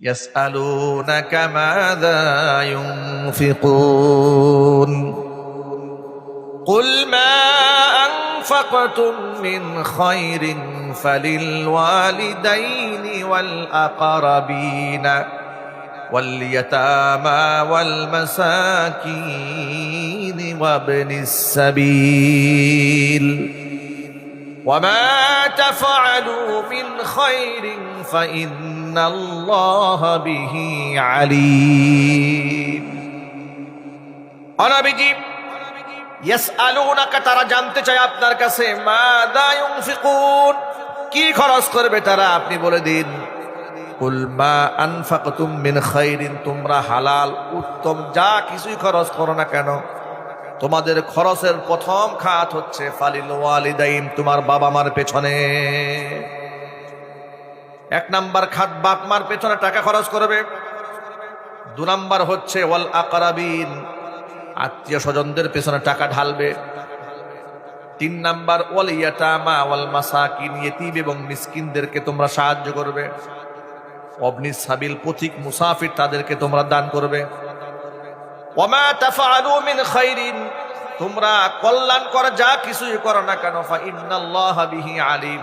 يسألونك ماذا ينفقون قل ما أنفقتم من خير فللوالدين والأقربين واليتامى والمساكين وابن السبيل وما تفعلوا من خير فإن الله به عليم নবীজি ইয়াসআলুনাকা তারা জানতে চায় আপনার কাছে মাযা ইউনফিকুন কি খরচ করবে তারা আপনি বলে দিন কুল মা আনফাকতুম মিন খাইরিন তোমরা হালাল উত্তম যা কিছুই খরচ করো না কেন তোমাদের খরচের প্রথম খাত হচ্ছে ফালিল ওয়ালিদাইন তোমার বাবা মার পেছনে এক নাম্বার খাত বাপ মার পেছনে টাকা খরচ করবে দুই নাম্বার হচ্ছে ওয়াল আকরাবিন আত্মীয় স্বজনদের পেছনে টাকা ঢালবে তিন নাম্বার ওয়াল ইয়াতামা ওয়াল মাসাকিন ইতিম এবং মিসকিনদেরকে তোমরা সাহায্য করবে অবনিস সাবিল পথিক মুসাফির তাদেরকে তোমরা দান করবে ওয়ামা তাফআলু মিন খাইরিন তোমরা কল্যাণ করে যা কিছুই করো না কেন ফা ইন্নাল্লাহা বিহি আলিম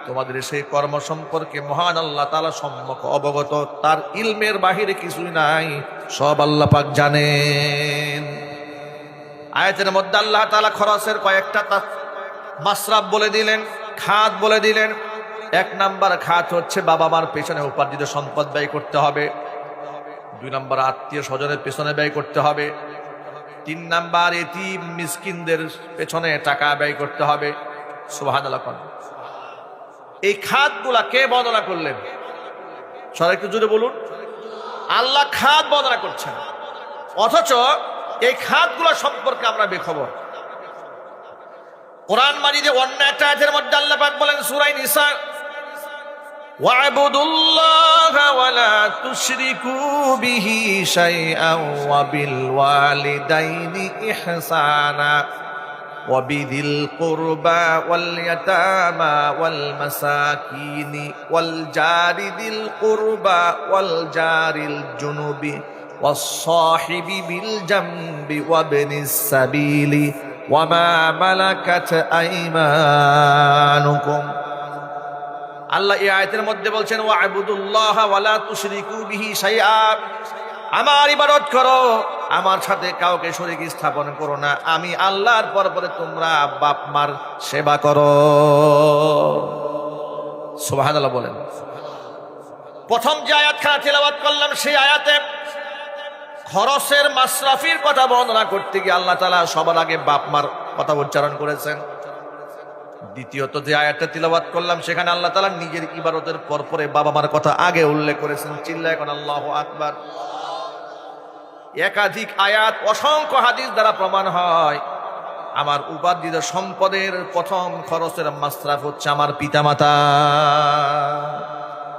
তোমাদের সেই কর্ম সম্পর্কে মহান আল্লাহ তাআলা সম্যক অবগত তার ইলমের বাহিরে কিছুই নাই সব আল্লাহ পাক জানেন আয়াতের মধ্যে আল্লাহ তাআলা খরচের কয়েকটা মাসরাফ বলে দিলেন খাত বলে দিলেন এক নাম্বার খাত হচ্ছে বাবা মার পেছনে উপার্জিত সম্পদ ব্যয় করতে হবে দুই নাম্বার আত্মীয় স্বজনের পেছনে ব্যয় করতে হবে তিন নাম্বার এতিম মিসকিনদের পেছনে টাকা ব্যয় করতে হবে সুবহানাল্লাহ। এই খাতগুলা কে বর্ণনা করলেন সবাই একটু জোরে বলুন আল্লাহ খাত বর্ণনা করছেন অথচ এই খাতগুলা সম্পর্কে আমরা বেখবর কোরআন মাজিদে অন্য একটা আয়াতের মধ্যে আল্লাহ পাক বলেন সূরা নিসা ওয়া'বুদুল্লাহা ওয়ালা তুশরিকু বিহি শাইআন ওয়া বিল ওয়ালিদাইনি ইহসানা ওয়া বিযিল কুরবা ওয়াল ইয়াতামা ওয়াল মাসাকিনি ওয়াল জারি দিল কুরবা ওয়াল জারিল জুনুবি ওয়াস সাহিবি বিল জামবি ওয়া বিনিস সাবিলি ওয়া মা মালাকাত আইমানুকুম আল্লাহ এই আয়াতের মধ্যে বলছেন ওয়া'বুদুল্লাহা ওয়ালা তুশরিকু বিহি শাইআ আমার ইবাদত করো আমার সাথে কাউকে শরীক স্থাপন করো না আমি আল্লাহর পরে তোমরা বাপ মার সেবা করো সুবহানাল্লাহ বলেন প্রথম যে আয়াতখানা তেলাওয়াত করলাম সেই আয়াতে খরচের মাসরাফির কথা বর্ণনা করতে গিয়ে আল্লাহ তাআলা সবার আগে বাপ মার কথা উচ্চারণ করেছেন দ্বিতীয়ত যে আয়াতটা তিলাওয়াত করলাম সেখানে আল্লাহ তাআলা নিজের ইবাদতের পরে বাবা মার কথা আগে উল্লেখ করেছেন চিল্লায় কোন আল্লাহু আকবার একাধিক আয়াত অসংখ্য হাদিস দ্বারা প্রমাণ হয় আমার উপার্জিত সম্পদের প্রথম খরচের মাসরাফ হচ্ছে আমার পিতামাতা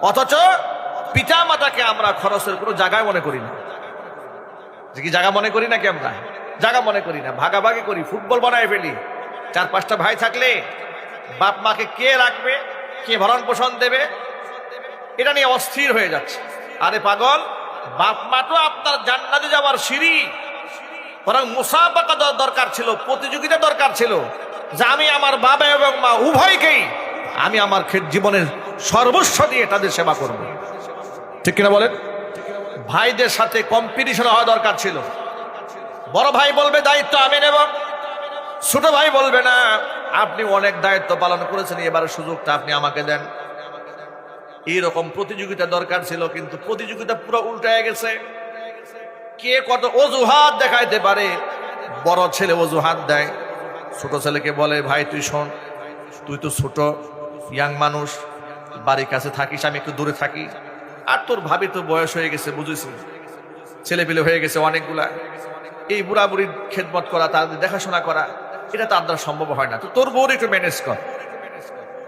অথচ পিতামাতাকে আমরা খরচের কোনো জায়গায় মনে করি না যে কি জায়গা মনে করি নাকি আমরা জায়গা মনে করি না ভাগাভাগি করি ফুটবল বানায় ফেলি চার পাঁচটা ভাই থাকলে বাপ মাকে কে রাখবে কে ভরণ পোষণ দেবে এটা নিয়ে অস্থির হয়ে যাচ্ছে আরে পাগল বাপ মা তো আপনার জান্নাতে যাওয়ার সিঁড়ি বরং মুসাবাকা দরকার ছিল প্রতিযোগিতা দরকার ছিল যে আমি আমার বাবা এবং মা উভয়কেই আমি আমার জীবনের সর্বস্ব দিয়ে তাদের সেবা করব ঠিক কিনা বলেন ভাইদের সাথে কম্পিটিশন হওয়া দরকার ছিল বড় ভাই বলবে দায়িত্ব আমি নেব ছোট ভাই বলবে না আপনি অনেক দায়িত্ব পালন করেছেন এবার সুযোগটা আপনি আমাকে দেন এইরকম প্রতিযোগিতা দরকার ছিল কিন্তু প্রতিযোগিতা পুরো উল্টায় গেছে কে কত অজুহাত দেখাইতে পারে বড় ছেলে অজুহাত দেয় ছোট ছেলেকে বলে ভাই তুই শোন তুই তো ছোট ইয়াং মানুষ বাড়ির কাছে থাকিস আমি একটু দূরে থাকি আর তোর ভাবি তো বয়স হয়ে গেছে বুঝেছি ছেলে পেলে হয়ে গেছে অনেকগুলা এই বুড়া বুড়ির খেদমত করা তাদের দেখাশোনা করা এটা তার দ্বারা সম্ভব হয় না তো তোর বউর একটু ম্যানেজ কর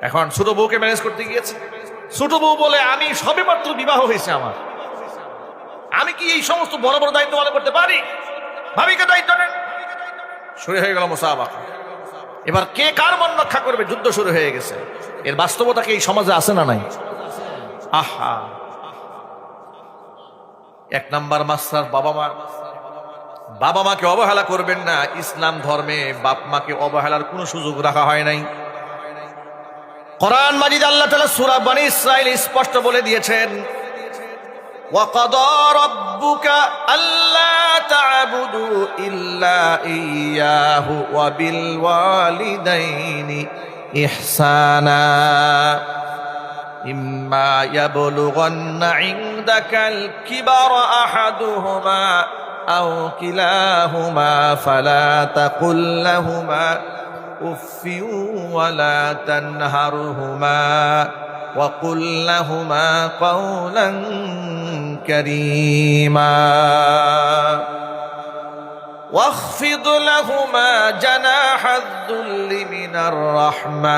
এখন ছোট বউকে ম্যানেজ করতে গিয়েছে ছোট বউ বলে আমি সবে মাত্র বিবাহ হয়েছে আমার আমি কি এই সমস্ত বড় বড় দায়িত্ব পালন করতে পারি ভাবিকে দায়িত্ব নেন শুরু হয়ে গেল মুসাবাকা এবার কে কার মন রক্ষা করবে যুদ্ধ শুরু হয়ে গেছে এর বাস্তবতা কি এই সমাজে আছে না নাই আহা এক নাম্বার মাসরার বাবা মাকে অবহেলা করবেন না। ইসলাম ধর্মে বাপ মাকে অবহেলার কোনো সুযোগ রাখা হয় নাই। কোরআন মাজিদ আল্লাহ তাআলা সূরা বনী ইসরাঈল স্পষ্ট বলে দিয়েছেন, وَقَضَى رَبُّكَ أَلَّا تَعْبُدُوا إِلَّا إِيَّاهُ وَبِالْوَالِدَيْنِ إِحْسَانًا إِمَّا يَبْلُغَنَّ عِندَكَ الْكِبَرَ أَحَدُهُمَا أَوْ كِلَاهُمَا فَلَا تَقُل لَّهُمَا أُفٍّ وَلَا تَنْهَرْهُمَا وَقُل لَّهُمَا قَوْلًا كَرِيمًا واخفض لهما جناح الذل من الرحمة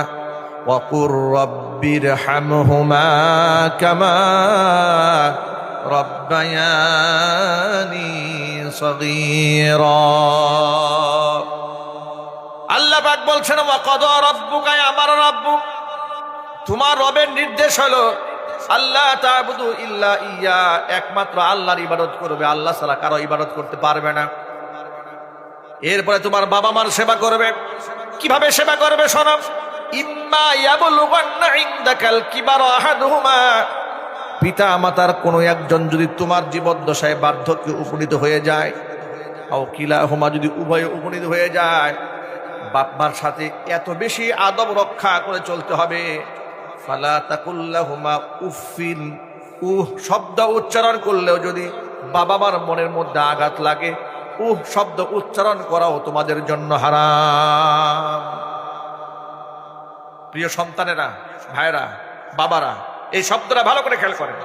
وقل رب ارحمهما كما ربياني صغيرا আল্লাহ পাক বলছেন, ওয়াকাদা রাব্বুকা, আমার রব্ব, তোমার রবের নির্দেশ হলো আল্লাহ তা'বুদু ইল্লা ইয়া, একমাত্র আল্লাহর ইবাদত করবে, আল্লাহ ছাড়া কারো ইবাদত করতে পারবে না। এরপরে তোমার বাবা মার সেবা করবে। কিভাবে সেবা করবে শোনো, ইম্মা ইয়াবলুগান্না ইনদাকাল কিবারা আহাদুহুমা, পিতা মাতার কোনো একজন যদি তোমার জীবদ্দশায় বার্ধক্যে উপনীত হয়ে যায়, আও কিলাহুমা, যদি উভয়ে উপনীত হয়ে যায়, বাপ মার সাথে এত বেশি আদব রক্ষা করে চলতে হবে। ফালা তাকুল লাহুমা উফিন, শব্দ উচ্চারণ করলেও যদি বাবা মার মনের মধ্যে আঘাত লাগে, শব্দ উচ্চারণ করাও তোমাদের জন্য হারাম। প্রিয় সন্তানেরা, ভাইরা, বাবারা, এই শব্দটা ভালো করে খেয়াল করেন।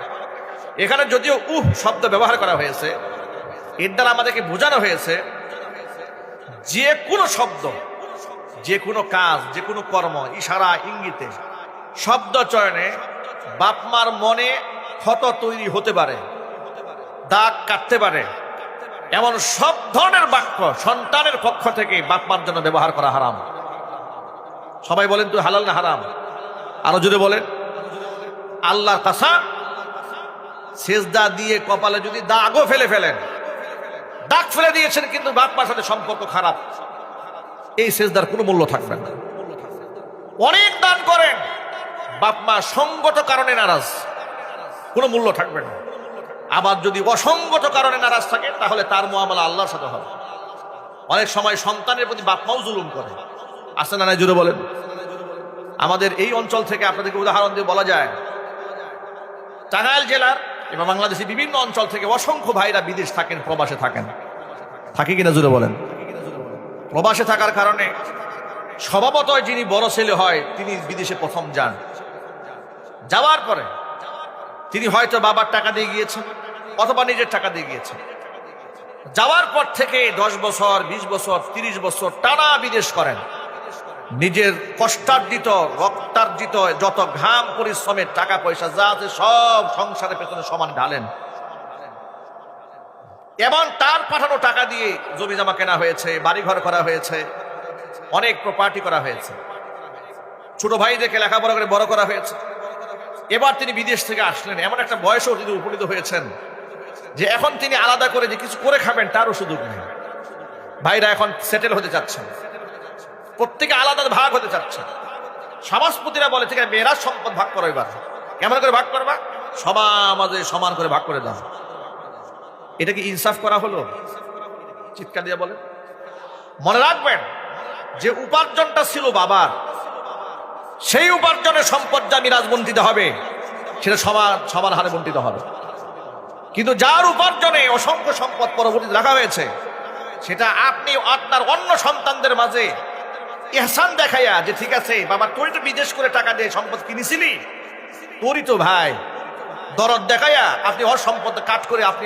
এখানে যদিও শব্দ ব্যবহার করা হয়েছে, এর দ্বারা আমাদেরকে বোঝানো হয়েছে যে কোনো শব্দ, যে কোনো কাজ, যে কোনো কর্ম, ইশারা ইঙ্গিতে, শব্দ চয়নে বাপমার মনে ক্ষত তৈরি হতে পারে, দাগ কাটতে পারে। এমন সব ধরনের বাক্য সন্তানের পক্ষ থেকে বাপমার জন্য ব্যবহার করা হারাম। সবাই বলেন তো হালাল না হারাম? আরো জোরে বলেন। আল্লাহর কসম, সেজদা দিয়ে কপালে যদি দাগও ফেলেন, দাগ ফেলে দিয়েছেন কিন্তু বাপমার সাথে সম্পর্ক খারাপ, এই সেজদার কোনো মূল্য থাকবে না। অনেক দান করেন, বাপমা সঙ্গত কারণে নারাজ, কোনো মূল্য থাকবে না। আবার যদি অসঙ্গত কারণে নারাজ থাকে, তাহলে তার মুআমালা আল্লাহর সাথে হবে। অনেক সময় সন্তানের প্রতি বাপমাও জুলুম করে, আছে না নাই? জুড়ে বলেন। আমাদের এই অঞ্চল থেকে আপনাদেরকে উদাহরণ দিয়ে বলা যায়, টাঙ্গাইল জেলার এবং বাংলাদেশের বিভিন্ন অঞ্চল থেকে অসংখ্য ভাইরা বিদেশ থাকেন, প্রবাসে থাকেন। থাকে কিনা জুড়ে বলেন। প্রবাসে থাকার কারণে স্বভাবত যিনি বড় ছেলে হয়, তিনি বিদেশে প্রথম যান। যাওয়ার পরে তিনি হয়তো বাবার টাকা দিয়ে গিয়েছেন অথবা নিজের টাকা দিয়ে গিয়েছেন। যাওয়ার পর থেকে 10 বছর, 20 বছর, 30 বছর টানা বিদেশ করেন। নিজের কষ্টার্জিত, রক্তার্জিত যত ঘাম পরিশ্রমের টাকা পয়সা যা আছে সব সংসারের পেছনে সমান ঢালেন, এবং তার পাঠানো টাকা দিয়ে জমি জমা কেনা হয়েছে, বাড়িঘর করা হয়েছে, অনেক প্রপার্টি করা হয়েছে, ছোট ভাইদেরকে লেখাপড়া করে বড় করা হয়েছে। এবার তিনি বিদেশ থেকে আসলেন, এমন একটা বয়সেও তিনি উপনীত হয়েছেন যে এখন তিনি আলাদা করে যে কিছু করে খাবেন তারও সুযোগ নেই। ভাইরা এখন সেটেল হতে চাচ্ছেন, প্রত্যেকে আলাদা ভাগ হতে চাচ্ছেন। সমাজপতিরা বলে, ঠিক আছে মেয়েরা সম্পদ ভাগ করো, এবার কেমন করে ভাগ করবা? সমাজে সমান করে ভাগ করে দাও। এটা কি ইনসাফ করা হলো? চিৎকার দিয়ে বলে। মনে রাখবেন যে উপার্জনটা ছিল বাবার, সেই উপার্জনের সম্পদ যা মিরাজ বন্টিত হবে সেটা সমান হারে বন্টিত হবে। কিন্তু যার উপার্জনে অসংখ্য সম্পদ পরবর্তীতে রাখা হয়েছে, সেটা আপনি আপনার অন্য সন্তানদের মাঝে ইহসান দেখাইয়া যে ঠিক আছে বাবা তুই তো বিদেশ করে টাকা দিয়ে সম্পদ কিনেছিলি, তোরই তো ভাই, দরদ দেখাইয়া আপনি ওর সম্পদ কাট করে আপনি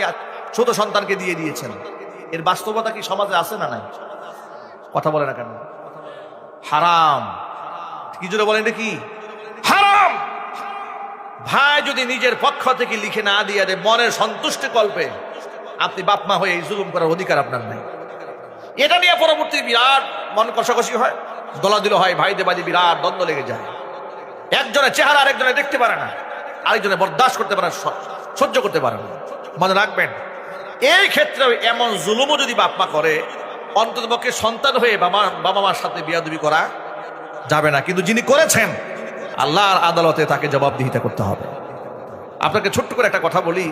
ছোট সন্তানকে দিয়ে দিয়েছেন। এর বাস্তবতা কি সমাজে আছে না নাই? কথা বলে না কেন? হারাম। কি জোরে বলেন, এটা কি হারাম? ভাই যদি নিজের পক্ষ থেকে লিখে না দিয়ে দেয়, মনের সন্তুষ্টি কল্পে, আপনি বাপমা হয়ে এই জুলুম করার অধিকার আপনার নেই। এটা নিয়ে পরবর্তী বিরাট মন কষাকষি হয়, দলাদলি হয়, ভাইদের বাদী বিরাট দ্বন্দ্ব লেগে যায়। একজনের চেহারা আরেকজনে দেখতে পারে না, আরেকজনে বরদাস্ত করতে পারে, সহ্য করতে পারে না। মনে রাখবেন এই ক্ষেত্রে এমন জুলুমও যদি বাপ মা করে, অন্ততপক্ষে সন্তান হয়ে বাবা মার সাথে বিয়াদবি করা যাবে না, কিন্তু যিনি করেছেন আল্লাহর আদালতে তাকে জবাবদিহিতা করতে হবে। আপনাকে ছোট্ট করে একটা কথা বলি,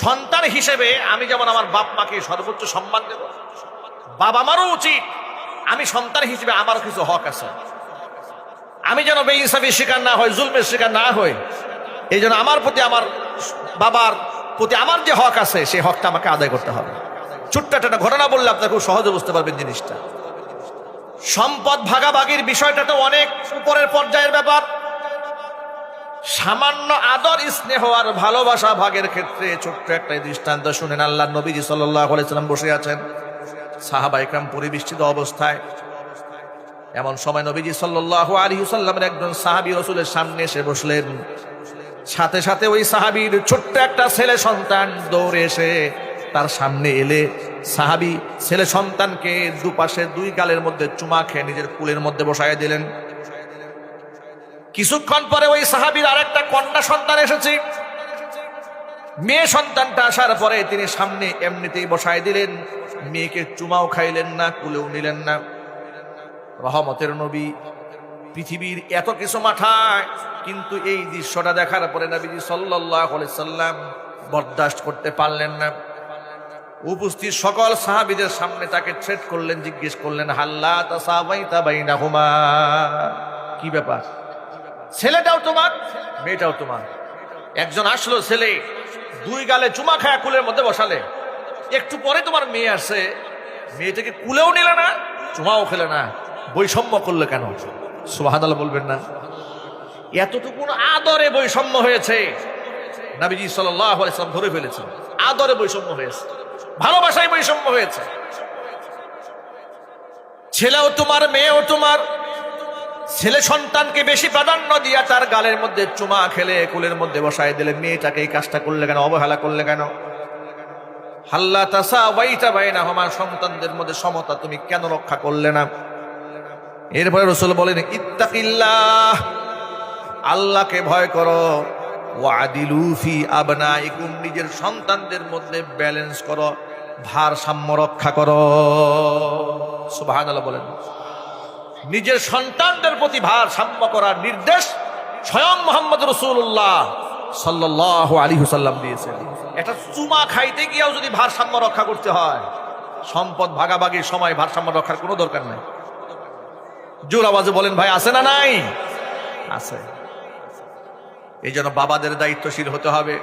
সন্তান হিসেবে আমি যেমন আমার বাপ মাকে সর্বোচ্চ সম্মান দেব, বাবা মারও উচিত আমি সন্তান হিসেবে আমারও কিছু হক আছে, আমি যেন বেইনসাফির শিকার না হয়, জুলমের শিকার না হয়। এই জন্য আমার প্রতি, আমার বাবার প্রতি আমার যে হক আছে সেই হকটা আমাকে আদায় করতে হবে। ছোট্ট একটা ঘটনা বললে আপনারা খুব সহজে বুঝতে পারবেন জিনিসটা। সম্পদ ভাগাভাগির বিষয়টা তো অনেক উপরের পর্যায়ের ব্যাপার। সামান্য আদর, স্নেহ আর ভালোবাসা ভাগের ক্ষেত্রে ছোট্ট একটা দৃষ্টান্ত শুনেন। আল্লাহ নবীজি সাল্লাল্লাহু আলাইহি সাল্লাম বসে আছেন, সাহাবা ইকরাম পরিবেষ্টিত অবস্থায়। এমন সময় নবীজি সাল্লাল্লাহু আলাইহি সাল্লামের একজন সাহাবী রাসূলের সামনে এসে বসলেন। সাথে সাথে ওই সাহাবীর ছোট্ট একটা ছেলে সন্তান দৌড়ে এসে তার সামনে এলে সাহাবী ছেলে সন্তানকে দুপাশে দুই গালের মধ্যে চুমা খেয়ে নিজের কুলের মধ্যে বসায় দিলেন। কিছুক্ষণ পরে ওই সাহাবীর আরেকটা কন্যা সন্তান এসেছে। মেয়ে সন্তানটা আসার পরে তিনি সামনে এমনিতেই বসায় দিলেন, মেয়েকে চুমাও খাইলেন না, কুলেও নিলেন না। রহমতের নবী, পৃথিবীর এত কিছু মাথায়, কিন্তু এই দৃশ্যটা দেখার পরে নবীজি সাল্লাল্লাহু আলাইহি সাল্লাম বরদাস্ত করতে পারলেন না। উপস্থিত সকল সাহাবীদের সামনে তাকে থ্রেট করলেন, জিজ্ঞেস করলেন, হাল্লা তাসাওয়াইতা বাইনাহুমা, কি ব্যাপার, ছেলেটাও তোমার মেয়েটাও তোমার? একজন আসলো ছেলে, দুই গালে চুমা খায়া কুলের মধ্যে বসালে, একটু পরে তোমার মেয়ে আসছে, মেয়েটাকে কুলেও নিলে না, চুমাও খেলে না, বৈষম্য করলে কেন? সুবহানাল্লাহ বলবেন না? এতটুকু আদরে বৈষম্য হয়েছে, নবীজি সাল্লাল্লাহু আলাইহি ওয়াসাল্লাম ধরে ফেলেছেন। আদরে বৈষম্য হয়েছে, ভালোবাসায় বৈষম্য হয়েছে। ছেলেও তোমার মেয়েও তোমার। ছেলে সন্তানকে বেশি প্রাধান্য দিয়া তার গালের মধ্যে চুমা খেলে কুলের মধ্যে বসায় দিলে, মেয়েটাকে এই কাজটা করলে কেন, অবহেলা করলে কেন? হাল্লা তাসাওয়াইতা বাইনাহুমা, সন্তানদের মধ্যে সমতা তুমি কেন রক্ষা করলে না? এরপরে রাসূল বলেন, ইত্তাকিল্লাহ, আল্লাহকে ভয় করো, ওয়াদিলু ফি আবনাইকুম, নিজের সন্তানদের মধ্যে ব্যালেন্স করো, ভারসাম্য রক্ষা করো। সুবহানাল্লাহ বলেন। নিজের সন্তানদের প্রতি ভারসাম্য করার নির্দেশ স্বয়ং মুহাম্মদ রাসূলুল্লাহ সাল্লাল্লাহু আলাইহি ওয়াসাল্লাম দিয়েছেন। এটা চুমা খাইতে গিয়েও যদি ভারসাম্য রক্ষা করতে হয়, সম্পদ ভাগাভাগির সময় ভারসাম্য রক্ষার কোনো দরকার নাই। জোর আওয়াজে বলেন ভাই, আছে না নাই? আছে। এই জন্য বাবাদের দায়িত্বশীল হতে হবে,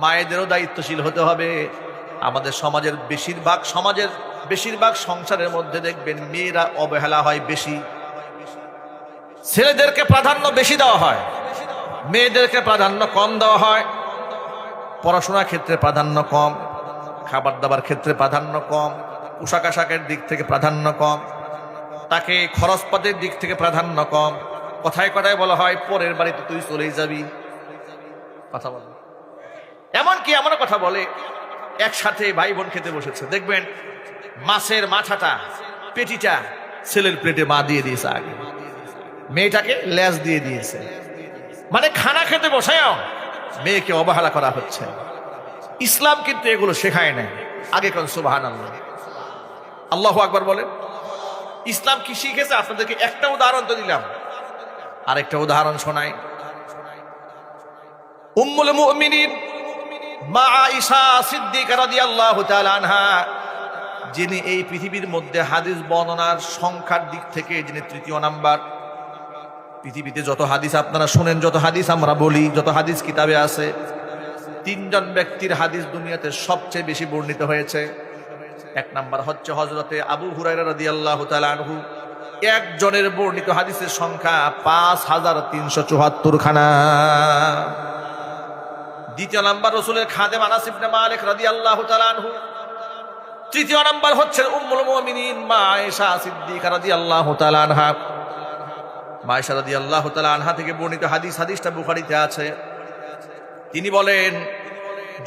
মায়েদেরও দায়িত্বশীল হতে হবে। আমাদের সমাজের বেশিরভাগ সংসারের মধ্যে দেখবেন মেয়েরা অবহেলা হয় বেশি, ছেলেদেরকে প্রাধান্য বেশি দেওয়া হয়, মেয়েদেরকে প্রাধান্য কম দেওয়া হয়। পড়াশোনার ক্ষেত্রে প্রাধান্য কম, খাবার দাবার ক্ষেত্রে প্রাধান্য কম, পোশাক আশাকের দিক থেকে প্রাধান্য কম, তাকে খরচপাতের দিক থেকে প্রাধান্য কম। কথায় কথায় বলা হয়, পরের বাড়িতে তুই চলেই যাবি, কথা বলে। এমনকি এমন কথা বলে, একসাথে ভাই বোন খেতে বসেছে, দেখবেন মাছের মাথাটা, পেটিটা ছেলের প্লেটে মা দিয়ে দিয়েছে, আগে মেয়েটাকে লেজ দিয়ে দিয়েছে। মানে খানা খেতে বসায়ও মেয়েকে অবহেলা করা হচ্ছে। ইসলাম কিন্তু এগুলো শেখায় নাই। আগে কোন সুবহানাল্লাহ, আল্লাহু আকবার বলেন। ইসলাম কি শিখেছে? আপনাদেরকে একটা উদাহরণ তো দিলাম, আরেকটা উদাহরণ শোনাই। উম্মুল মুমিনিন মা আয়েশা সিদ্দিকা রাদিয়াল্লাহু তাআলা আনহা, যিনি এই পৃথিবীর মধ্যে হাদিস বর্ণনার সংখ্যার দিক থেকে যিনি তৃতীয় নাম্বার। পৃথিবীতে যত হাদিস আপনারা শুনেন, যত হাদিস আমরা বলি, যত হাদিস কিতাবে আছে, তিনজন ব্যক্তির হাদিস দুনিয়াতে সবচেয়ে বেশি বর্ণিত হয়েছে। এক নাম্বার হচ্ছে হযরতে আবু হুরায়রা রাদিয়াল্লাহু তাআলা আনহু, একজনের বর্ণিত হাদিসের সংখ্যা 5374 খানা। দ্বিতীয় নাম্বার রাসূলের খাদেম আনাস ইবনে মালিক রাদিয়াল্লাহু তাআলা আনহু। তৃতীয় নাম্বার হচ্ছে উম্মুল মুমিনিন মা আয়েশা সিদ্দিকা রাদিয়াল্লাহু তাআলা আনহা। মা আয়েশা রাদিয়াল্লাহু তাআলা আনহা থেকে বর্ণিত হাদিসটা বুখারীতে আছে। তিনি বলেন,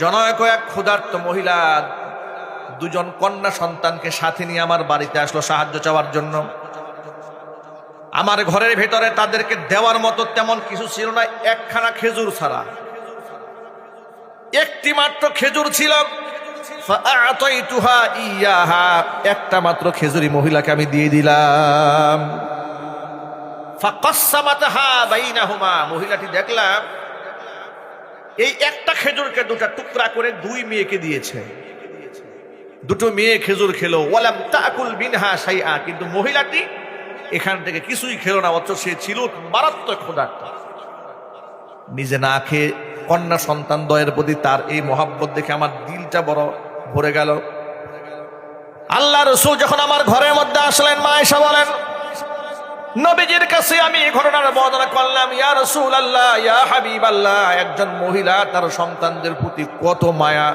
জনৈক এক ক্ষুধার্ত মহিলা দুজন কন্যা সন্তানকে সাথে নিয়ে আমার বাড়িতে আসলো সাহায্য চাওয়ার জন্য। আমার ঘরের ভেতরে তাদেরকে দেওয়ার মতো তেমন কিছু ছিল না, একখানা খেজুর ছাড়া। একটি মাত্র খেজুর ছিল। ফাআতাইতুহা ইয়াহা, একটা মাত্র খেজুরি মহিলাকে আমি দিয়ে দিলাম। ফাকাসসামাতহা বাইনাহুমা, মহিলাটি দেখলাম এই একটা খেজুরকে দুটা টুকরা করে দুই মেয়েকে দিয়েছে। দুটো মেয়ে খেজুর খেলো, ওয়ালাম তাকুল মিনহা শাইআ, কিন্তু মহিলাটি এখান থেকে কিছুই খেলো না, অথচ সে ছিল মারাত্মক ক্ষুধার্ত। নিজে না খেয়ে কন্যা সন্তান দয়ের প্রতি তার এই মহাব্বত দেখে আমার দিলটা বড় ভরে গেল। আল্লাহ রাসূল যখন আমার ঘরের মধ্যে আসলেন, মা আয়েশা বলেন, নবীজির কাছে আমি এই ঘটনার বর্ণনা করলাম, ইয়া রাসূলুল্লাহ, ইয়া হাবিবাল্লাহ, একজন মহিলা তার সন্তানদের প্রতি কত মায়া।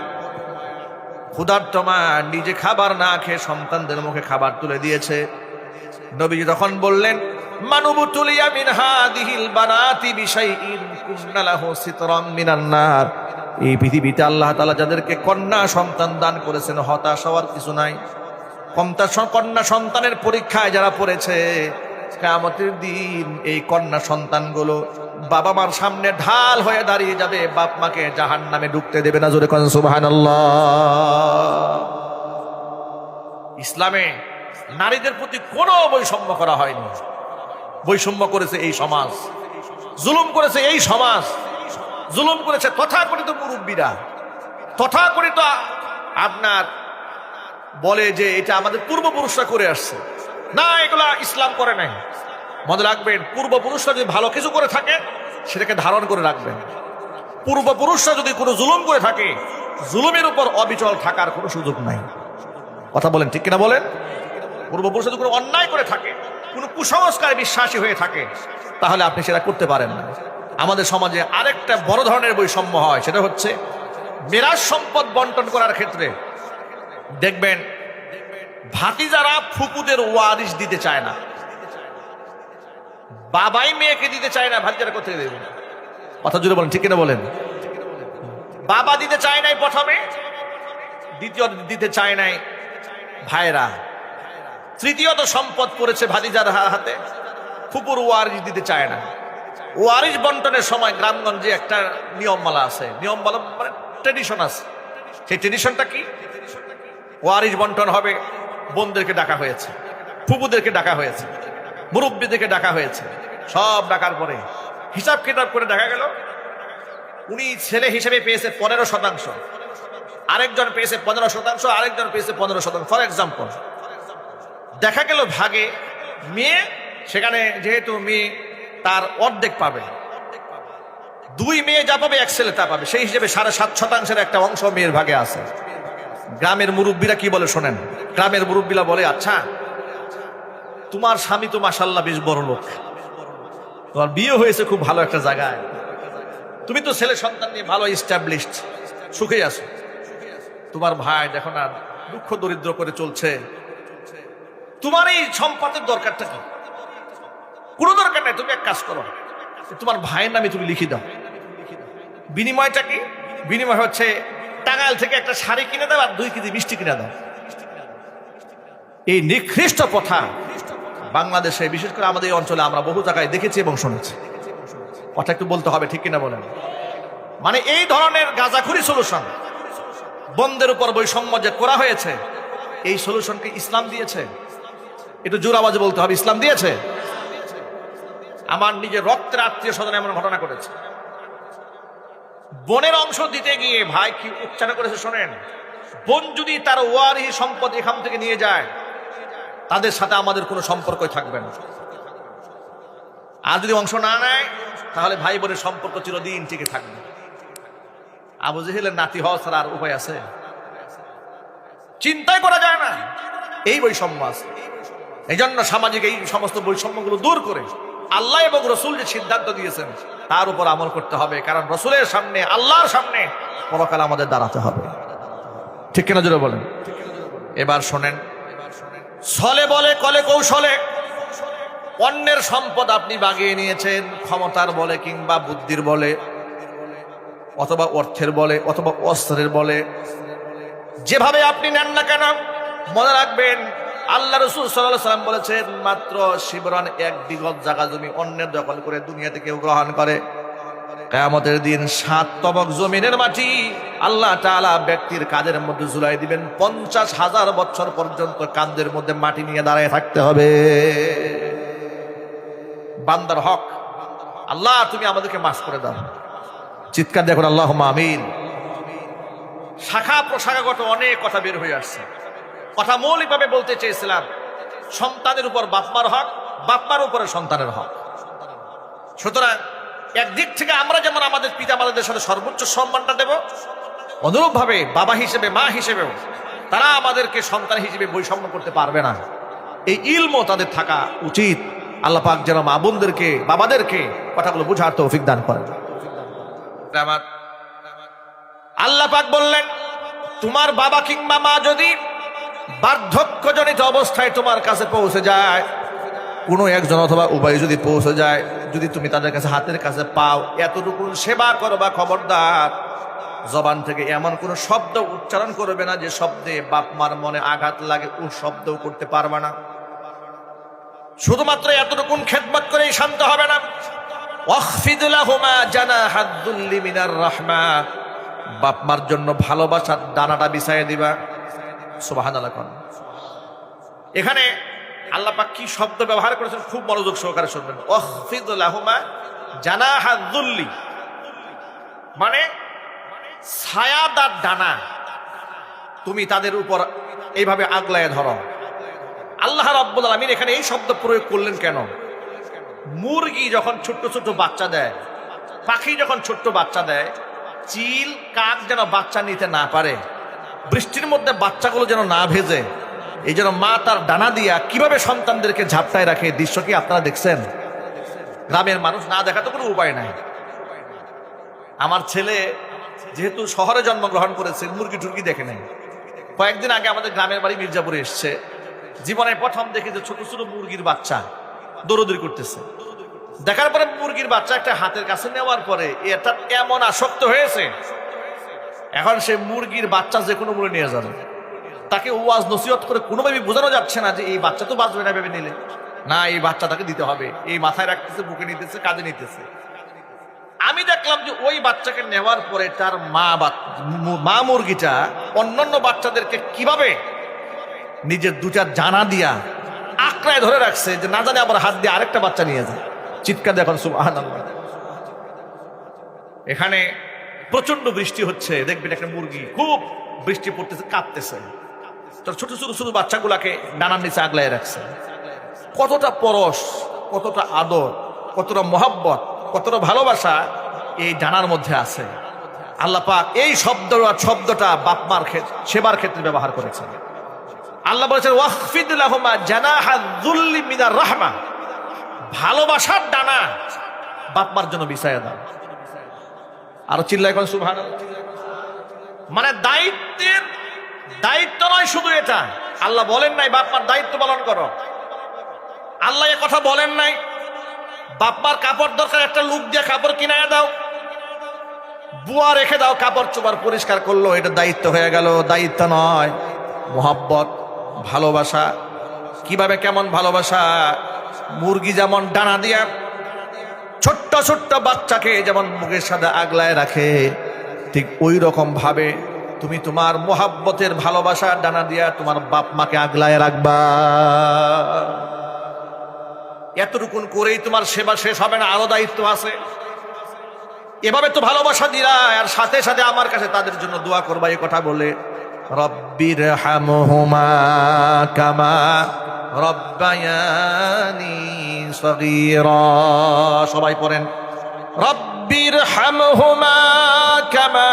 ক্ষুধার্ত মা নিজে খাবার না খেয়ে সন্তানদের মুখে খাবার তুলে দিয়েছে। নবীজি তখন বললেন, মানুবতুলিয়া মিন হাদিহিল বানাতি বিশাইইন কুন্না লাহু সিতরাম মিনান নার, এই পৃথিবীতে আল্লাহ তাআলা যাদেরকে কন্যা সন্তান দান করেছেন হতাশ হওয়ার কিছু নাই। কন্যা সন্তানের পরীক্ষায় যারা পড়েছে, কিয়ামতের দিন এই কন্যা সন্তানগুলো বাবা মার সামনে ঢাল হয়ে দাঁড়িয়ে যাবে, বাপ মাকে জাহান্নামে ঢুকতে দেবে না। জোরে কোন সুবহানাল্লাহ। ইসলামে নারীদের প্রতি কোনো বৈষম্য করা হয়নি। বৈষম্য করেছে এই সমাজ, জুলুম করেছে এই সমাজ, জুলুম করেছে তথাকথিত মুরব্বীরা। তথাকথিত আপনার বলে যে এটা আমাদের পূর্বপুরুষরা করে আসছে, না, এগুলা ইসলাম করে নাই। মনে রাখবেন, পূর্বপুরুষরা যদি ভালো কিছু করে থাকে সেটাকে ধারণ করে রাখবেন। পূর্বপুরুষরা যদি কোনো জুলুম করে থাকে, জুলুমের উপর অবিচল থাকার কোনো সুযোগ নাই। কথা বলেন, ঠিক কিনা বলেন? পূর্বপুরুষরা যদি কোনো অন্যায় করে থাকে, কোনো কুসংস্কারে বিশ্বাসী হয়ে থাকে, তাহলে আপনি সেটা করতে পারেন না। আমাদের সমাজে আরেকটা বড় ধরনের বৈষম্য হয়, সেটা হচ্ছে মিরাজ সম্পদ বন্টন করার ক্ষেত্রে দেখবেন ভাতিজারা ফুপুদের ওয়ারিশ দিতে চায় না। বাবাই মেয়েকে দিতে চায় না, ভাতিজারা কোথায় দেবে? কথা জুড়ে বলেন, ঠিক কিনা বলেন? বাবা দিতে চায় নাই প্রথমে, দ্বিতীয়ত দিতে চায় নাই ভাইরা, তৃতীয়ত সম্পদ পড়েছে ভাতিজার হাতে, ফুপুর ওয়ারিশ দিতে চায় না। ওয়ারিশ বন্টনের সময় গ্রামগঞ্জে একটা নিয়মমালা আছে, নিয়মমালা মানে ট্রেডিশন আছে। সেই ট্রেডিশনটা কি? ওয়ারিশ বন্টন হবে, বোনদেরকে ডাকা হয়েছে, ফুপুদেরকে ডাকা হয়েছে, মুরব্বীদেরকে ডাকা হয়েছে। সব ডাকার পরে হিসাব কিতাব করে দেখা গেল উনি ছেলে হিসেবে পেয়েছে 15%, আরেকজন পেয়েছে 15%, আরেকজন পেয়েছে 15%। ফর এক্সাম্পল, দেখা গেল ভাগে মেয়ে, সেখানে যেহেতু মেয়ে তার অর্ধেক পাবে, দুই মেয়ে যা পাবে এক ছেলে তা পাবে, সেই হিসেবে 7.5% একটা অংশ মেয়ের ভাগে আছে। গ্রামের মুরব্বীরা কি বলে শোনেন? গ্রামের মুরব্বীরা বলে, আচ্ছা তোমার স্বামী তো মাশাআল্লাহ বেশ বড় লোক, তোমার বিয়ে হয়েছে খুব ভালো একটা জায়গায়, তুমি তো ছেলে সন্তান নিয়ে ভালো এস্টাবলিশড, সুখে আছো, তোমার ভাই দেখো না দুঃখ দরিদ্র করে চলছে, তোমার এই সম্পদের দরকারটা কি? কোনো দরকার নাই, তুমি এক কাজ করো, তোমার ভাইয়ের নামে তুমি লিখে দাও। বিনিময়টা কি? বিনিময় হচ্ছে টাঙ্গাইল থেকে একটা শাড়ি কিনে দাও আর 2 কেজি মিষ্টি কিনে দাও। এই নিকৃষ্ট প্রথা বাংলাদেশে, বিশেষ করে আমাদের এই অঞ্চলে আমরা বহু জায়গায় দেখেছি এবং শুনেছি। কথা একটু বলতে হবে, ঠিক কিনা বলেন? মানে এই ধরনের গাঁজাখুরি সলিউশন, বন্ধের উপর বৈষম্য যে করা হয়েছে, এই সলিউশনকে ইসলাম দিয়েছে? একটু জোর আওয়াজে বলতে হবে, ইসলাম দিয়েছে। আমার নিজের রক্তের আত্মীয় স্বজন এমন ঘটনা করেছে, বোনের অংশ দিতে গিয়ে ভাই কি উচ্চারণ করেছে শোনেন, বোন যদি তার ওয়ারিশ সম্পদ এখান থেকে নিয়ে যায়, তাদের সাথে আমাদের কোনো সম্পর্কই থাকবে না। আর যদি অংশ না নেয়, তাহলে ভাই বোনের সম্পর্ক চিরদিন টিকে থাকবে। আবু জেহেলের নাতি হওয়া ছাড়া আর উপায় আছে? চিন্তাই করা যায় না। এই বৈষম্য আছে। এই জন্য সামাজিক এই সমস্ত বৈষম্যগুলো দূর করে আল্লাহ এবং রসুল যে সিদ্ধান্ত দিয়েছেন তার উপর আমল করতে হবে। কারণ রসুলের সামনে, আল্লাহর সামনে পরকাল আমাদের দাঁড়াতে হবে। ঠিক কিনা জোরে বলেন? এবার শোনেন, ছলে বলে কলে কৌশলে অন্যের সম্পদ আপনি বাগিয়ে নিয়েছেন, ক্ষমতার বলে কিংবা বুদ্ধির বলে অথবা অর্থের বলে অথবা অস্ত্রের বলে, যেভাবে আপনি নেন না কেন, মনে রাখবেন আল্লাহ রাসূল সাল্লাল্লাহু আলাইহি ওয়াসাল্লাম বলেছেন, মাত্র শিবরান 1 বিঘত জায়গা জমি অন্যের দখল করে দুনিয়াতে কেউ গ্রহণ করে, কিয়ামতের দিন 7 তবক জমিনের মাটি আল্লাহ তাআলা ব্যক্তির কাঁধের মধ্যে ঝুলাই দিবেন। 50,000 বছর পর্যন্ত কাঁধের মধ্যে মাটি নিয়ে দাঁড়ায় থাকতে হবে। বান্দার হক, আল্লাহ তুমি আমাদেরকে মাফ করে দাও। চিৎকার দেখুন আল্লাহুম্মা আমিন। শাখা প্রশাখাগত অনেক কথা বের হয়ে আসছে। কথা মৌলিকভাবে বলতে চেয়েছিলাম, সন্তানের উপর বাপমার হক, বাপমার উপরে সন্তানের হক। সুতরাং একদিক থেকে আমরা যেমন আমাদের পিতা মাতাদের সাথে সর্বোচ্চ সম্মানটা দেব, অনুরূপ ভাবে বাবা হিসেবে মা হিসেবেও তারা আমাদেরকে সন্তান হিসেবে বৈষম্য করতে পারবে না। এই ইলমও তাদের থাকা উচিত। আল্লাহ পাক যেন মা বোনদেরকে, বাবাদেরকে কথাগুলো বুঝার তৌফিক দান করেন। আল্লাহ পাক বললেন, তোমার বাবা কিংবা মা যদি বার্ধক্যজনিত অবস্থায় তোমার কাছে পৌঁছে যায়, কোনো একজন অথবা উভয় যদি পৌঁছে যায়, যদি তুমি তাদের কাছে হাতের কাছে পাও, এতটুকু সেবা করবা। খবরদার জবান থেকে এমন কোন শব্দ উচ্চারণ করবে না যে শব্দে বাপ মার মনে আঘাত লাগে, ও শব্দও করতে পারবে না। শুধুমাত্র এতটুকু খেদমত করেই শান্ত হবে না। ওয়াখফিদ লাহুমা জানাহাদ যুল্লি মিনার রাহমা, বাপ মার জন্য ভালোবাসার ডানাটা বিছাইয়ে দিবা। সুবহানাল্লাহ। এখানে আল্লাহ পাক কি শব্দ ব্যবহার করেছেন খুব মনোযোগ সহকারে শুনবেন। ওয়াখফিদ লাহুমা জানাহাদ যুল্লি মানে ছায়াদার ডানা তুমি তাদের উপর এইভাবে আগলায় ধরো। আল্লাহ রাব্বুল আলামিন এখানে এই শব্দ প্রয়োগ করলেন কেন? মুরগি যখন ছোট্ট ছোট্ট বাচ্চা দেয়, পাখি যখন ছোট্ট বাচ্চা দেয়, চিল কাক যেন বাচ্চা নিতে না পারে, বৃষ্টির মধ্যে বাচ্চাগুলো যেন না ভেজে, এই জন্য মা তার ডানা দিয়া কিভাবে সন্তানদেরকে ঝাপটায় রাখে, দৃশ্য কি আপনারা দেখছেন? গ্রামের মানুষ না দেখা তো কোনো উপায় নাই। আমার ছেলে যেহেতু শহরে জন্মগ্রহণ করেছে, মুরগি টুরগি দেখে নাই। কয়েকদিন আগে আমাদের গ্রামের বাড়ি মির্জাপুরে এসছে, জীবনে প্রথম দেখে যে ছোট ছোট মুরগির বাচ্চা দৌড়দৌড়ি করতেছে। দেখার পরে মুরগির বাচ্চা একটা হাতের কাছে নেওয়ার পরে এটা এমন আসক্ত হয়েছে, এখন সে মুরগির বাচ্চা যে কোনো মূল্যে নিয়ে যাবে। তাকে ওয়াজ নসিহত করে কোনোভাবে বোঝানো যাচ্ছে না যে এই বাচ্চা তো বাঁচবে না ভেবে নিলে, না এই বাচ্চা তাকে দিতে হবে, এই মাথায় রাখতেছে, বুকে নিতেছে, কাঁধে নিতেছে। আমি দেখলাম যে ওই বাচ্চাকে নেওয়ার পরে তার মা মুরগিটা অন্যান্য বাচ্চাদেরকে কিভাবে নিজের দুটা জানা দিয়া আঁকড়ায় ধরে রাখছে যে না জানে আবার হাত দিয়ে আরেকটা বাচ্চা নিয়ে যায়। চিৎকার দেখুন সুবহানাল্লাহ। এখানে প্রচন্ড বৃষ্টি হচ্ছে, দেখবেন একটা মুরগি খুব বৃষ্টি পড়তেছে, কাঁপতেছে, তার ছোট ছোট ছোট বাচ্চাগুলাকে ডানার নিচে আগলায় রাখছে। কতটা পরশ, কতটা আদর, কতটা মহাব্বত, কতটা ভালোবাসা এই ডানার মধ্যে আছে। আল্লাহ পাক এই শব্দটা বাপ মার সেবার ক্ষেত্রে ব্যবহার করেছেন। আল্লাহ বলেছেন ওয়াখফিদ লাহুমা জানাহাদ যুল্লি মিনার রাহমা, ভালোবাসার ডানা বাপ মার জন্য বিছায়া দাও। আর চিল্লায় কোন সুবহানাল্লাহ। মানে দায়িত্ব নয় শুধু এটা, আল্লাহ বলেন নাই বাপ মার দায়িত্ব পালন করো, আল্লাহ এ কথা বলেন নাই বাপ মার কাপড় দরকার একটা লুক দিয়ে কাপড় কিনায় দাও, বুয়া রেখে দাও, কাপড় চোপড় পরিষ্কার করলো, এটা দায়িত্ব হয়ে গেল। দায়িত্ব নয়, মোহাব্বত, ভালোবাসা। কিভাবে, কেমন ভালোবাসা? মুরগি যেমন ডানা দিয়া ছোট্ট ছোট্ট বাচ্চাকে যেমন মুখের সাথে আগলায় রাখে, ঠিক ওই রকম ভাবে তুমি তোমার মোহাব্বতের ভালোবাসা ডানা দিয়া তোমার বাপ মাকে আগলায় রাখবা। এতটুকুন করেই তোমার সেবা শেষ হবে না, আরো দায়িত্ব আছে। এভাবে তো ভালোবাসা দিলা, আর সাথে সাথে আমার কাছে তাদের জন্য দোয়া করবা। এই কথা বলে রব্বির হামহুমা কামা রব্বায়ানি সগীরা, সবাই পড়েন রব্বির হামহুমা কামা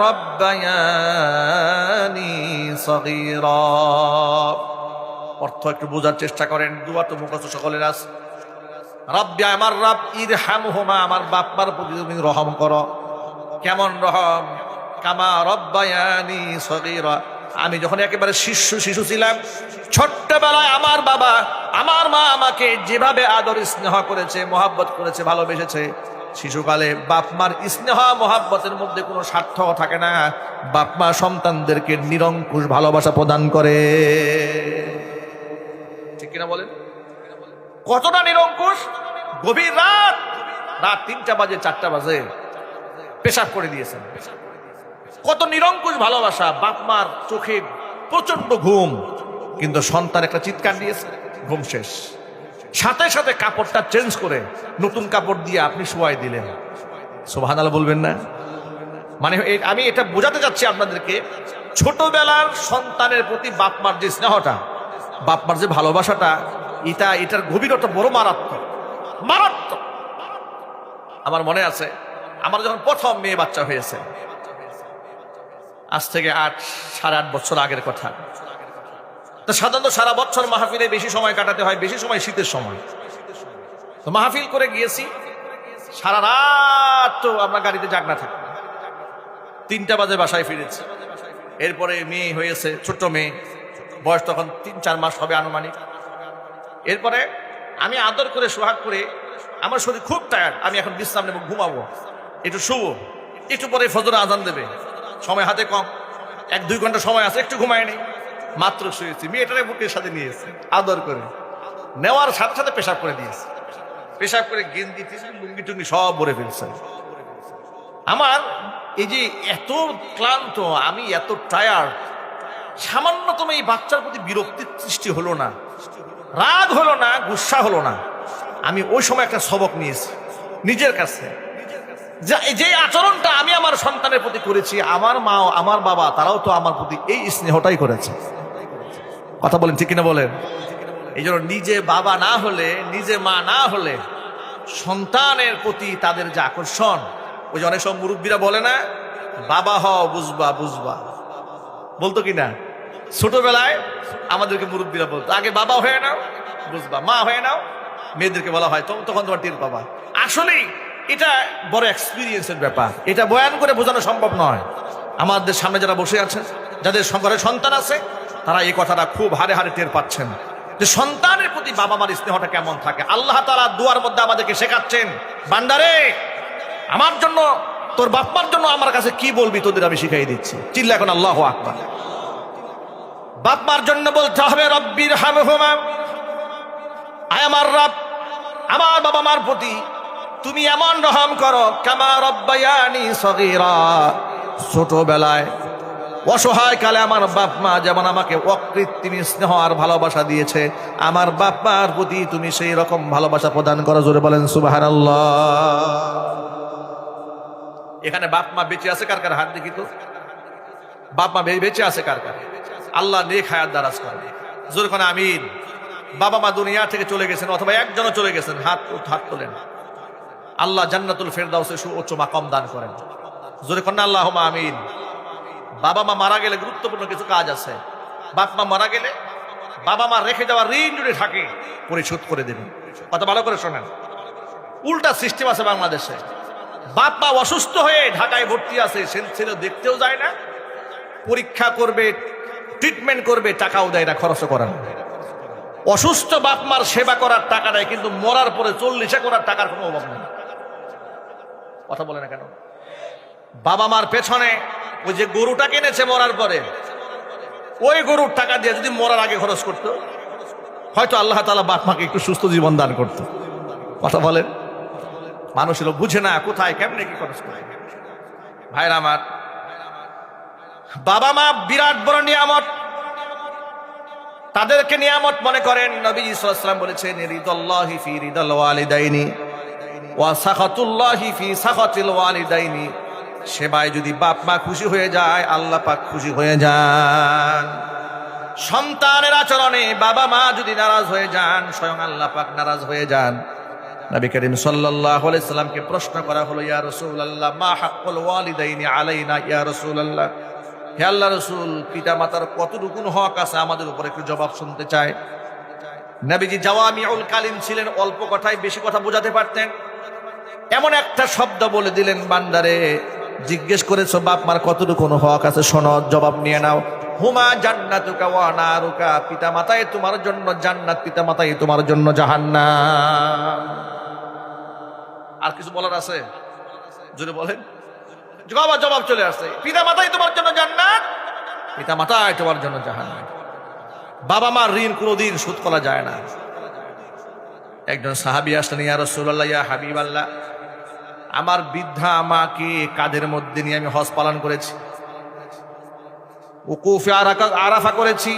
রব্বায়ানি সগীরা। অর্থ একটু বোঝার চেষ্টা করেন, দোয়া তো মুখস্থ সকলের আছে। রব্বি আমার রব, ইরহামহুমা আমার বাপ মার প্রতি তুমি রহম করো। কেমন রহম? কামা রব্বায়ানি সগীরা, আমি যখন একেবারে শিশু ছিলাম, ছোট্টবেলায় আমার বাবা আমার মা আমাকে যেভাবে আদর স্নেহ করেছে, মোহাব্বত করেছে, ভালোবেসেছে, শিশুকালে বাপ মার স্নেহ মোহাব্বতের মধ্যে কোনো স্বার্থ থাকে না। বাপ মা সন্তানদেরকে নিরঙ্কুশ ভালোবাসা প্রদান করে, ঠিক কিনা বলেন? কতটা নিরঙ্কুশ? গভীর রাত রাত 3টা বাজে 4টা বাজে পেশাব করে দিয়েছেন। কত নিরঙ্কুশ ভালোবাসা, বাপ মার চোখে প্রচন্ড ঘুম, কিন্তু সন্তান একটা চিৎকার দিয়েছে, ঘুম শেষ। সাথে সাথে কাপড়টা চেঞ্জ করে নতুন কাপড় দিয়ে আপনি শোয়াই দিলেন। সুবহানাল্লাহ বলবেন না? মানে আমি এটা বোঝাতে চাচ্ছি আপনাদেরকে, ছোটবেলার সন্তানের প্রতি বাপ মার যে স্নেহটা, বাপ মার যে ভালোবাসাটা, এটার গভীরতা বড় মারাত্মক, মারাত্মক। আমার মনে আছে, আমার যখন প্রথম মেয়ে বাচ্চা হয়েছে, আজ থেকে 8-8.5 বছর আগের কথা। তো সাধারণত সারা বছর মাহফিলে বেশি সময় কাটাতে হয়, বেশি সময় শীতের সময়। তো মাহফিল করে গিয়েছি, সারা রাত তো আমরা গাড়িতে জাগনা থাকি, 3টা বাজে বাসায় ফিরেছি। এরপরে মেয়ে হয়েছে, ছোট্ট মেয়ে, বয়স তখন 3-4 মাস হবে আনুমানিক। এরপরে আমি আদর করে সোহাগ করে, আমার শরীর খুব টায়ার্ড, আমি এখন বিশ্রাম নেব, ঘুমাবো, একটু শুবো, একটু পরে ফজর আজান দেবে, সময় হাতে কম, 1-2 ঘন্টা সময় আছে, একটু ঘুমায় নেই। মাত্র শুয়েছি, মেয়েটারে বুকের সাথে নিয়েছে, আদর করে নেওয়ার সাথে সাথে পেশাব করে দিয়েছে। পেশাব করে গেঞ্জি লুঙ্গি টুঙ্গি সব ভরে ফেলছে। আমার এই যে এত ক্লান্ত, আমি এত টায়ার্ড, সামান্যতম এই বাচ্চার প্রতি বিরক্তির সৃষ্টি হলো না, রাগ হলো না, গুসা হলো না। আমি ওই সময় একটা সবক নিয়েছি নিজের কাছে, যে আচরণটা আমি আমার সন্তানের প্রতি করেছি, আমার মা আমার বাবা তারাও তো আমার প্রতি এই স্নেহটাই করেছে। কথা বলেন ঠিক কিনা বলেন? এই জন্য নিজে বাবা না হলে, নিজে মা না হলে সন্তানের প্রতি তাদের যে আকর্ষণ, ওই যে অনেক সব মুরব্বীরা বলে না, বাবা হও বুঝবা বুঝবা, বলতো কিনা? ছোটবেলায় আমাদেরকে মুরব্বীরা বলতো, আগে বাবা হয়ে নাও বুঝবা, মা হয়ে নাও, মেয়েদেরকে বলা হয় তখন তোমার টের পাবা। আসলেই এটা বড় এক্সপিরিয়েন্সের ব্যাপার, এটা বয়ান করে বোঝানো সম্ভব নয়। আমাদের সামনে যারা বসে আছেন, যাদের ঘরে সন্তান আছে, তারা এই কথাটা খুব হারে হারে টের পাচ্ছেন যে সন্তানের প্রতি বাবা মার স্নেহটা কেমন থাকে। আল্লাহ তাআলা দুয়ার মধ্যে আমাদেরকে শেখাচ্ছেন, বান্দারে আমার জন্য, তোর বাপমার জন্য আমার কাছে কি বলবি তোদের আমি শিখাই দিচ্ছি। চিল্লা এখন আল্লাহু আকবার। বাপমার জন্য বলতে হবে রব্বির হামহুমা, আয় আমার রব, আমার বাবা মার প্রতি তুমি এমন রহম করো, কামা রব্বায়ানি সগীরা, ছোটবেলায় অসহায় কালে আমার বাপ মা যেমন আমাকে অকৃত্রিম স্নেহ আর ভালোবাসা দিয়েছে, আমার বাপ মার প্রতি তুমি সেই রকম ভালোবাসা প্রদান করো। জোরে বলেন সুবহানাল্লাহ। এখানে বাপ মা বেঁচে আছে কার কার? হাত দেখি তো। বাপ মা বেঁচে আছে কার কার? আল্লাহ নেক হায়াত দারাজ করে। জোরে কোন আমিন। বাবা মা দুনিয়া থেকে চলে গেছেন, অথবা একজনও চলে গেছেন, হাত তোলেন। আল্লাহ জান্নাতুল ফেরদাউসে সুউচ্চ মাকাম দান করেন। জোরে কোন আল্লাহুম্মা আমিন। বাবা মা মারা গেলে গুরুত্বপূর্ণ কিছু কাজ আছে। বাপ মা মারা গেলে বাবা মা রেখে যাওয়া ঋণ যদি থাকে পরিশোধ করে দেবেন। কথা ভালো করে শোনেন। উল্টা সিস্টেম আছে বাংলাদেশে, বাপ মা অসুস্থ হয়ে ঢাকায় ভর্তি আছে, ছেলে দেখতেও যায় না, পরীক্ষা করবে, ট্রিটমেন্ট করবে, টাকাও দেয় না, খরচও করেন। অসুস্থ বাপ মার সেবা করার টাকা দেয়, কিন্তু মরার পরে 40 করার টাকার কোনো অভাব নেই। কথা বলে না কেন? বাবা মার পেছনে ওই যে গরুটা কিনেছে মরার পরে, ওই গরুর টাকা দিয়ে যদি মরার আগে খরচ করতো, হয়তো আল্লাহ তাআলা বাপ মাকে একটু সুস্থ জীবন দান করতো। কথা বলেন। মানুষ এলো বুঝে না কোথায় কেমনে কি খরচ করে। ভাইরা আমার, বাবা মা বিরাট বড় নিয়ামত, তাদেরকে নিয়ামত মনে করেন। নবী সাল্লাল্লাহু আলাইহি ওয়াসাল্লাম বলেছেন, রিদাল্লাহি ফি রিদাল ওয়ালিদাইনি ওয়া সাখাতুল্লাহি ফি সাখাতিল ওয়ালিদাইনি। সেবায় যদি বাপ মা খুশি হয়ে যায়, আল্লাহ পাক খুশি হয়ে যান। সন্তানের আচরণে বাবা মা যদি নারাজ হয়ে যান, স্বয়ং আল্লাহ পাক নারাজ হয়ে যান। নবী করিম সাল্লাল্লাহু আলাইহি সাল্লামকে প্রশ্ন করা হলো, ইয়া রাসূলুল্লাহ মা হাক্কুল ওয়ালিদাইনি আলাইনা ইয়া রাসূলুল্লাহ, হে আল্লাহ রাসূল, পিতা মাতার কতটুকু হক আছে আমাদের উপর, একটু জবাব শুনতে চাই। নবীজি জাওয়ামিউল কালিম ছিলেন, অল্প কথায় বেশি কথা বোঝাতে পারতেন। এমন একটা শব্দ বলে দিলেন, বান্দারে জিজ্ঞেস করেছো বাপ মার কতটুকু হক আছে, শোনো, জবাব নিয়ে নাও। হুমা জান্নাতুকা ওয়া নারুকা, পিতা মাতাই তোমার জন্য জান্নাত, পিতা মাতাই তোমার জন্য জাহান্নাম। আর কিছু বলার আছে? জোরে বলেন। জবাব চলে আসছে, পিতা মাতাই তোমার জন্য জান্নাত, পিতা মাতাই তোমার জন্য জাহান্নাম। বাবা মার ঋণ কোনোদিন শোধ করা যায় না। একজন সাহাবী আসলেন, ইয়া রাসূলুল্লাহ, ইয়া হাবিবাল্লাহ, আমার বৃদ্ধা মাকে কাঁধের মধ্যে নিয়ে আমি হজ পালন করেছি, উকুফে আরাফা করেছি,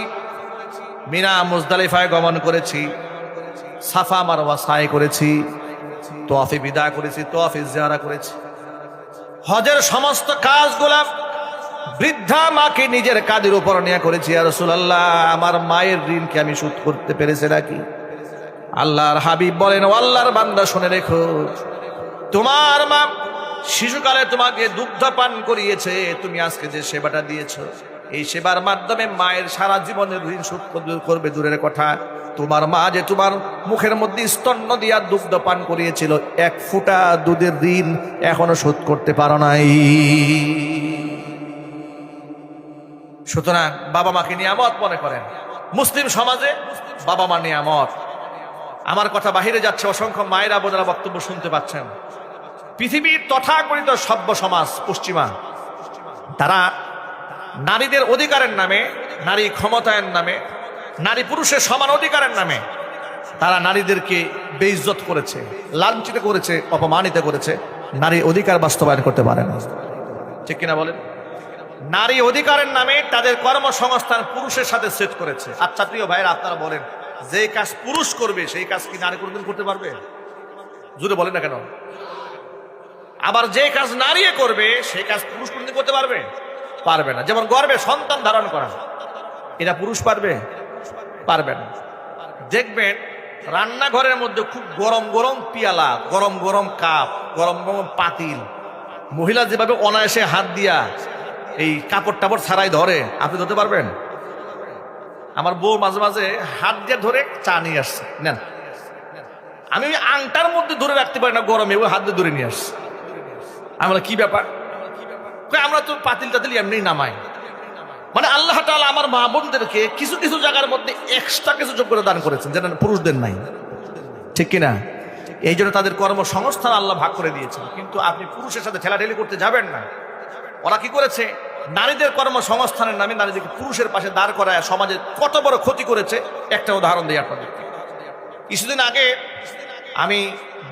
মিনা মুজদালিফায় গমন করেছি, সাফা মারওয়া সাই করেছি, তোয়াফে বিদা করেছি, তোয়াফে জিয়ারা করেছি। হজের সমস্ত কাজগুলা বৃদ্ধা মাকে নিজের কাঁধের উপর নিয়ে করেছি। ইয়া রাসূলুল্লাহ, আমার মায়ের ঋণকে আমি শোধ করতে পেরেছি নাকি? আল্লাহর হাবিব বলেন, ও আল্লাহর বান্দা শুনে রেখো, তোমার মা শিশুকালে তোমাকে দুগ্ধ পান করিয়েছে, তুমি আজকে যে সেবাটা দিয়েছো, এই সেবার মাধ্যমে মায়ের সারা জীবনের ঋণ শোধ করবে দূরের কথা, তোমার মা যে তোমার মুখের মধ্যে স্তন্য দিয়া দুগ্ধ পান করিয়েছিল, এক ফোঁটা দুধের ঋণ এখনো শোধ করতে পারো নাই। সুতরাং বাবা মাকে নিয়ামত মনে করেন। মুসলিম সমাজে বাবা মা নিয়ামত। আমার কথা বাহিরে যাচ্ছে, অসংখ্য মায়েরা বোনেরা বক্তব্য শুনতে পাচ্ছেন। পৃথিবীর তথাকথিত সভ্য সমাজ পশ্চিমা, তারা নারীদের অধিকারের নামে, নারী ক্ষমতায়ন নামে, নারী পুরুষের সমান অধিকারের নামে তারা নারীদেরকে বেইজ্জত করেছে, লাঞ্ছিত করেছে, অপমানিত করেছে। নারী অধিকার বাস্তবায়ন করতে পারে না, ঠিক কিনা বলেন? নারী অধিকারের নামে তাদের কর্মসংস্থান পুরুষের সাথে সেট করেছে। আচ্ছা প্রিয় ভাইরা, আপনারা বলেন, যে কাজ পুরুষ করবে সেই কাজ কি নারী কোনোদিন করতে পারবে? জোরে বলেন না কেন? আবার যে কাজ নারী করবে সেই কাজ পুরুষ কোনোদিন করতে পারবে? পারবে না। যেমন গর্ভে সন্তান ধারণ করা, এটা পুরুষ পারবে? পারবে না। দেখবেন রান্নাঘরের মধ্যে খুব গরম গরম পিয়ালা, গরম গরম কাপ, গরম গরম পাতিল, মহিলা যেভাবে অনায়াসে হাত দিয়া এই কাপড় টাপড় ছাড়াই ধরে, আপনি ধরতে পারবেন? আমার বউ মাঝে মাঝে হাত দিয়ে ধরে চা নিয়ে আসছে, নেন। আমি ওই আংটার মধ্যে ধরে রাখতে পারি না, গরমে ওই হাত দিয়ে ধরে নিয়ে আসছে। আমরা কি ব্যাপার? আমরা তো পাতিল টাতিল এমনি নামাই। মানে আল্লাহ তাআলা আমার মা বোনদেরকে কিছু কিছু জায়গার মধ্যে এক্সট্রা কিছু যোগ করে দান করেছেন, যেটা পুরুষদের নাই, ঠিক কিনা? এই জন্য তাদের কর্মসংস্থান আল্লাহ ভাগ করে দিয়েছেন। কিন্তু আপনি পুরুষের সাথে ঠেলাঠেলি করতে যাবেন না। ওরা কি করেছে? নারীদের কর্মসংস্থানের নামে নারীদেরকে পুরুষের পাশে দাঁড় করায় সমাজে কত বড় ক্ষতি করেছে একটা উদাহরণ দিই আপনাদেরকে। কিছুদিন আগে আমি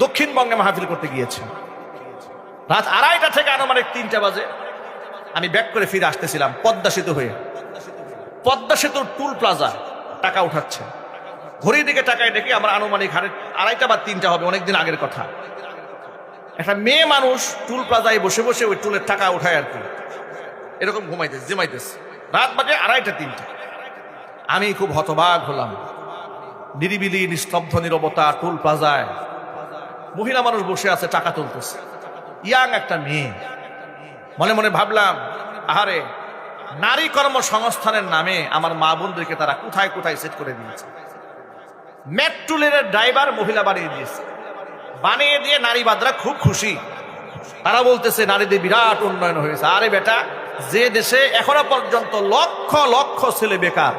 দক্ষিণবঙ্গে মাহফিল করতে গিয়েছি। রাত 2:30 থেকে আনুমানিক 3টা বাজে আমি ব্যাক করে ফিরে আসতেছিলাম পদ্মা সেতু হয়ে। পদ্মা সেতুর টুল প্লাজা টাকা উঠাচ্ছে, ঘড়ির দিকে টাকায় দেখি আমরা আনুমানিক 2:30 বা 3টা হবে, অনেকদিন আগের কথা। একটা মেয়ে মানুষ টুল প্লাজায় বসে বসে ওই টুলের টাকা উঠায় আর কি, এরকম জিমাইতেছে। রাত বাজে 2:30-3টা। আমি খুব হতবাক হলাম। নিরিবিলি নিস্তব্ধ নীরবতা, টুল প্লাজায় মহিলা মানুষ বসে আছে, টাকা তুলতেছে, ইয়াং একটা মেয়ে। মনে মনে ভাবলাম, আহারে, নারী কর্মসংস্থানের নামে আমার মা বোনদেরকে তারা কোথায় কোথায় সেট করে দিয়েছে। মেট্রো রেলের ড্রাইভার মহিলা বানিয়ে দিয়েছে, বানিয়ে দিয়ে নারীবাদরা খুব খুশি। তারা বলতেছে নারীদের বিরাট উন্নয়ন হয়েছে। আরে বেটা, যে দেশে এখনো পর্যন্ত লক্ষ লক্ষ ছেলে বেকার,